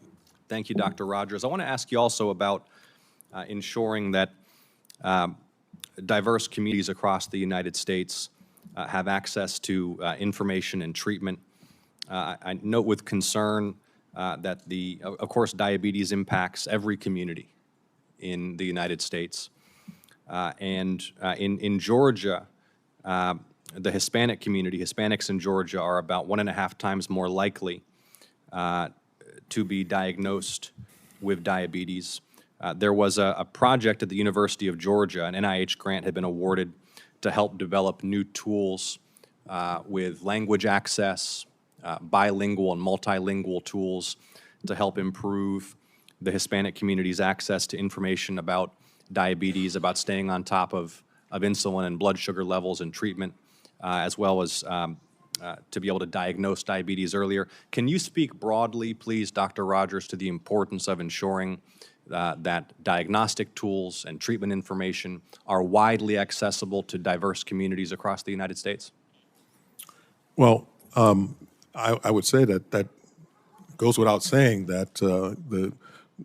Thank you, Dr. Rogers. I want to ask you also about ensuring that diverse communities across the United States have access to information and treatment. I note with concern that of course, diabetes impacts every community in the United States. And in Georgia, the Hispanic community, Hispanics in Georgia are about 1.5 times more likely to be diagnosed with diabetes. There was a project at the University of Georgia, an NIH grant had been awarded to help develop new tools with language access, bilingual and multilingual tools to help improve the Hispanic community's access to information about diabetes, about staying on top of insulin and blood sugar levels and treatment, as well as to be able to diagnose diabetes earlier. Can you speak broadly, please, Dr. Rogers, to the importance of ensuring that diagnostic tools and treatment information are widely accessible to diverse communities across the United States? Well, I would say that goes without saying that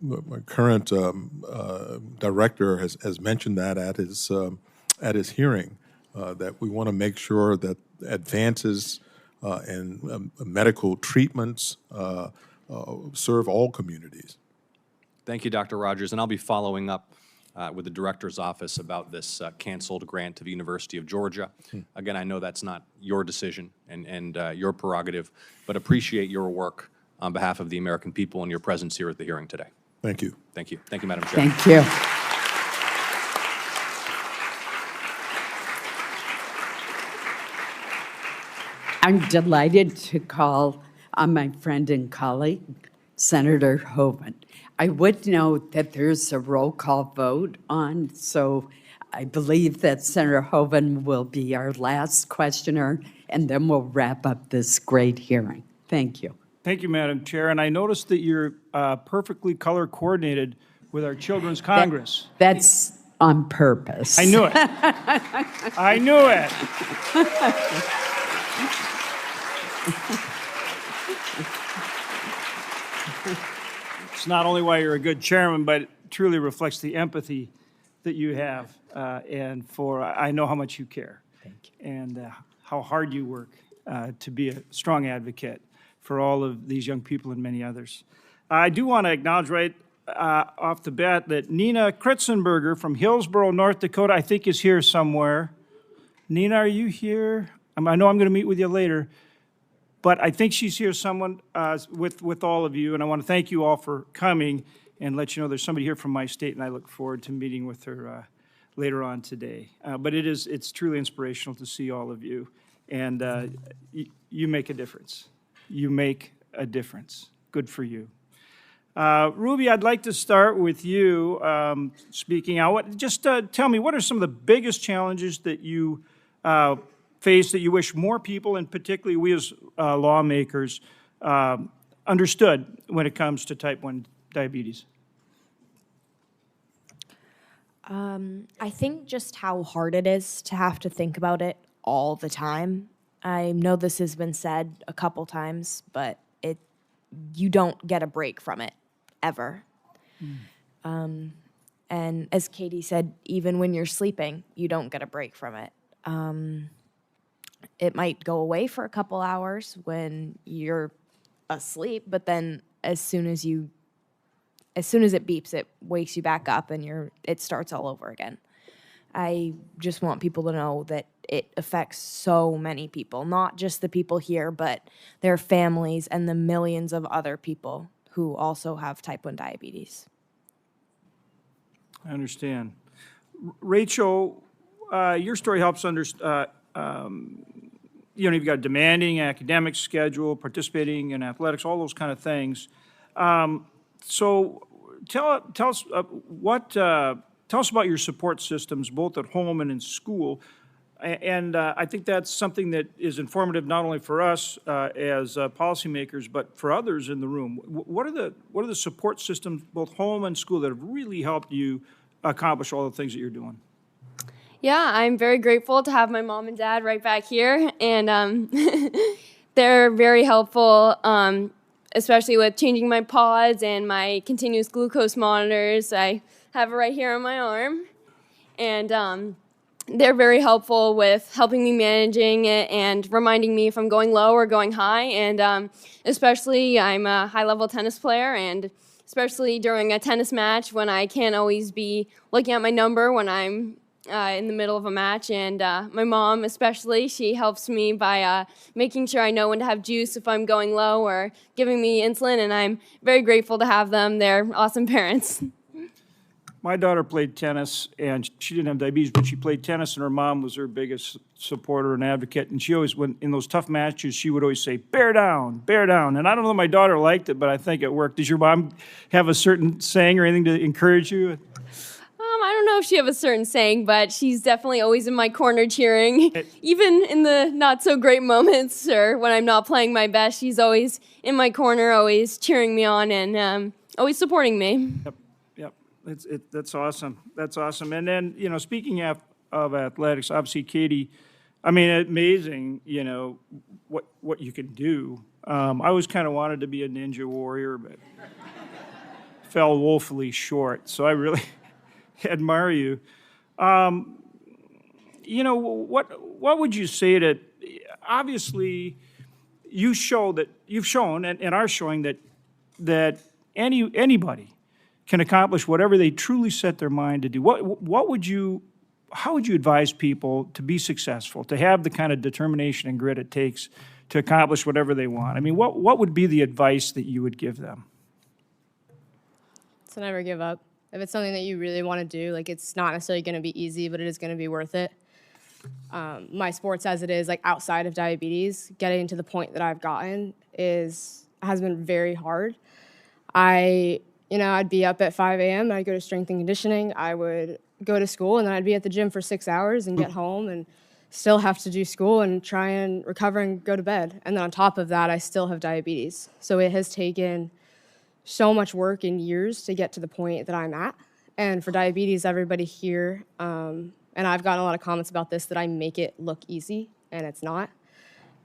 my current director has mentioned that at his hearing, that we want to make sure that advances in medical treatments serve all communities. Thank you, Dr. Rogers, and I'll be following up with the director's office about this canceled grant to the University of Georgia. Again, I know that's not your decision and your prerogative, but appreciate your work on behalf of the American people and your presence here at the hearing today. Thank you. Thank you. Thank you, Madam Chair. Thank you. I'm delighted to call on my friend and colleague, Senator Hoeven. I would note that there's a roll call vote on, so I believe that Senator Hoeven will be our last questioner, and then we'll wrap up this great hearing. Thank you. Thank you, Madam Chair. And I noticed that you're perfectly color coordinated with our Children's Congress. That's on purpose. I knew it. I knew it. It's not only why you're a good chairman, but it truly reflects the empathy that you have, and I know how much you care. Thank you. And how hard you work to be a strong advocate for all of these young people and many others. I do want to acknowledge right off the bat that Nina Kritzenberger from Hillsboro, North Dakota, I think is here somewhere. Nina, are you here? I know I'm going to meet with you later, but I think she's here someone with all of you, and I want to thank you all for coming and let you know there's somebody here from my state, and I look forward to meeting with her later on today. But it's truly inspirational to see all of you, and you make a difference. You make a difference. Good for you. Ruby, I'd like to start with you speaking out. Just tell me, what are some of the biggest challenges that you face that you wish more people, and particularly we as lawmakers, understood when it comes to type 1 diabetes? I think just how hard it is to have to think about it all the time. I know this has been said a couple times, but you don't get a break from it, ever. And as Katie said, even when you're sleeping, you don't get a break from it. It might go away for a couple hours when you're asleep, but then as soon as it beeps, it wakes you back up and it starts all over again. I just want people to know that it affects so many people, not just the people here, but their families and the millions of other people who also have type 1 diabetes. I understand. Rachel, your story helps understand, you've got a demanding academic schedule, participating in athletics, all those kind of things. So tell us tell us about your support systems, both at home and in school. And I think that's something that is informative not only for us as policymakers, but for others in the room. What are the support systems, both home and school, that have really helped you accomplish all the things that you're doing? Yeah, I'm very grateful to have my mom and dad right back here, and they're very helpful, especially with changing my pods and my continuous glucose monitors. I have it right here on my arm, and they're very helpful with helping me managing it and reminding me if I'm going low or going high, and especially I'm a high-level tennis player, and especially during a tennis match when I can't always be looking at my number when I'm in the middle of a match, and my mom especially, she helps me by making sure I know when to have juice if I'm going low or giving me insulin, and I'm very grateful to have them. They're awesome parents. My daughter played tennis, and she didn't have diabetes, but she played tennis, and her mom was her biggest supporter and advocate. And she always, when in those tough matches, she would always say, bear down, bear down. And I don't know if my daughter liked it, but I think it worked. Does your mom have a certain saying or anything to encourage you? I don't know if she has a certain saying, but she's definitely always in my corner cheering. Even in the not-so-great moments or when I'm not playing my best, she's always in my corner, always cheering me on and always supporting me. Yep. That's awesome. That's awesome. And then, you know, speaking of athletics, obviously, Katie, I mean, amazing, you know, what you can do. I always kind of wanted to be a ninja warrior, but fell woefully short. So I really admire you. You know, what would you say to, obviously, you've shown and are showing that anybody can accomplish whatever they truly set their mind to do. How would you advise people to be successful, to have the kind of determination and grit it takes to accomplish whatever they want? I mean, what would be the advice that you would give them? To never give up. If it's something that you really want to do, like, it's not necessarily going to be easy, but it is going to be worth it. My sports as it is, like, outside of diabetes, getting to the point that I've gotten has been very hard. I'd be up at 5 a.m., I'd go to strength and conditioning, I would go to school, and then I'd be at the gym for 6 hours and get home and still have to do school and try and recover and go to bed. And then on top of that, I still have diabetes. So it has taken so much work and years to get to the point that I'm at. And for diabetes, everybody here, and I've gotten a lot of comments about this, that I make it look easy, and it's not.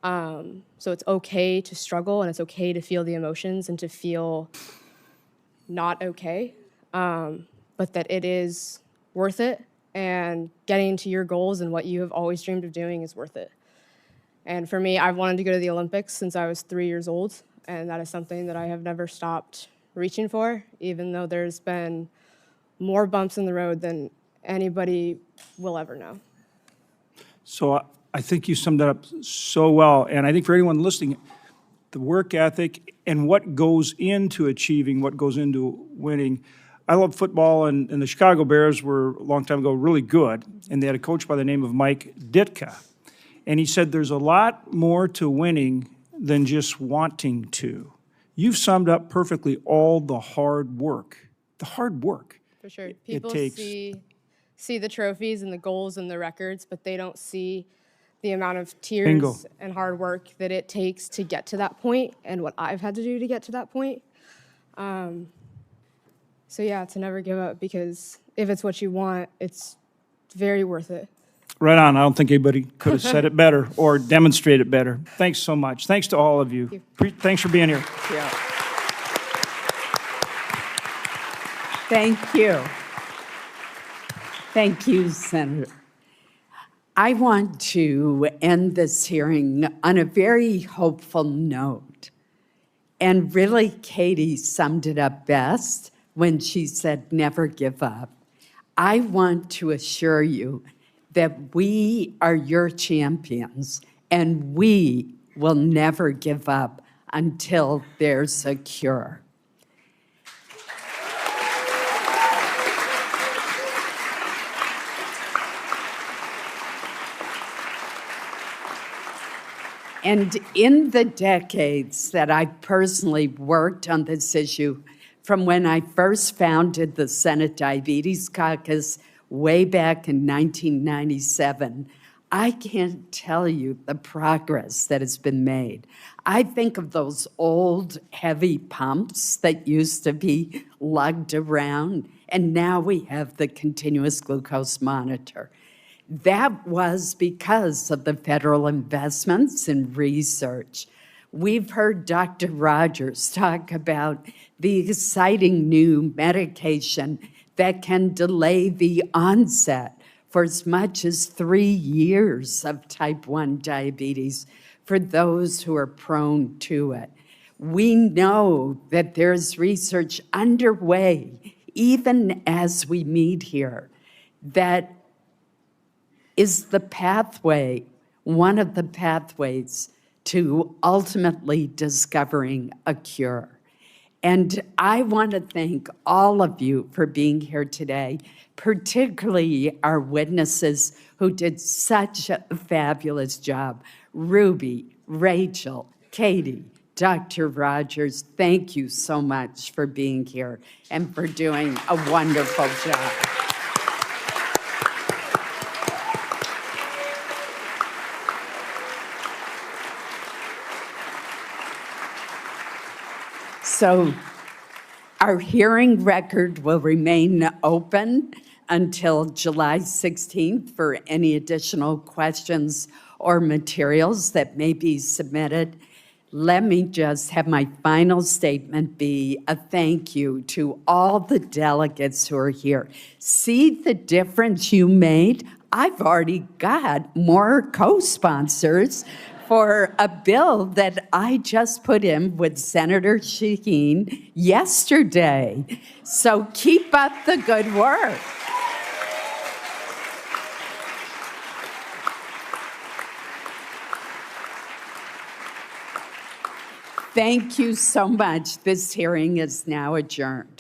So it's okay to struggle, and it's okay to feel the emotions and to feel not okay, but that it is worth it, and getting to your goals and what you have always dreamed of doing is worth it. And for me, I've wanted to go to the Olympics since I was 3 years old, and that is something that I have never stopped reaching for, even though there's been more bumps in the road than anybody will ever know. So I think you summed that up so well, and I think for anyone listening, the work ethic and what goes into achieving, what goes into winning. I love football, and the Chicago Bears were, a long time ago, really good, and they had a coach by the name of Mike Ditka. And he said there's a lot more to winning than just wanting to. You've summed up perfectly all the hard work. For sure. People see the trophies and the goals and the records, but they don't see the amount of tears and hard work that it takes to get to that point and what I've had to do to get to that point. So yeah, to never give up, because if it's what you want, it's very worth it. Right on. I don't think anybody could have said it better or demonstrated it better. Thanks so much. Thanks to all of you. Thanks for being here. Yeah. Thank you. Thank you, Senator. I want to end this hearing on a very hopeful note. And really, Katie summed it up best when she said, never give up. I want to assure you that we are your champions, and we will never give up until there's a cure. And in the decades that I personally worked on this issue, from when I first founded the Senate Diabetes Caucus way back in 1997, I can't tell you the progress that has been made. I think of those old heavy pumps that used to be lugged around, and now we have the continuous glucose monitor. That was because of the federal investments in research. We've heard Dr. Rogers talk about the exciting new medication that can delay the onset for as much as 3 years of type 1 diabetes for those who are prone to it. We know that there's research underway, even as we meet here, that is the pathway, one of the pathways to ultimately discovering a cure. And I want to thank all of you for being here today, particularly our witnesses who did such a fabulous job. Ruby, Rachel, Katie, Dr. Rogers, thank you so much for being here and for doing a wonderful job. So our hearing record will remain open until July 16th for any additional questions or materials that may be submitted. Let me just have my final statement be a thank you to all the delegates who are here. See the difference you made? I've already got more co-sponsors for a bill that I just put in with Senator Shaheen yesterday. So keep up the good work. Thank you so much. This hearing is now adjourned.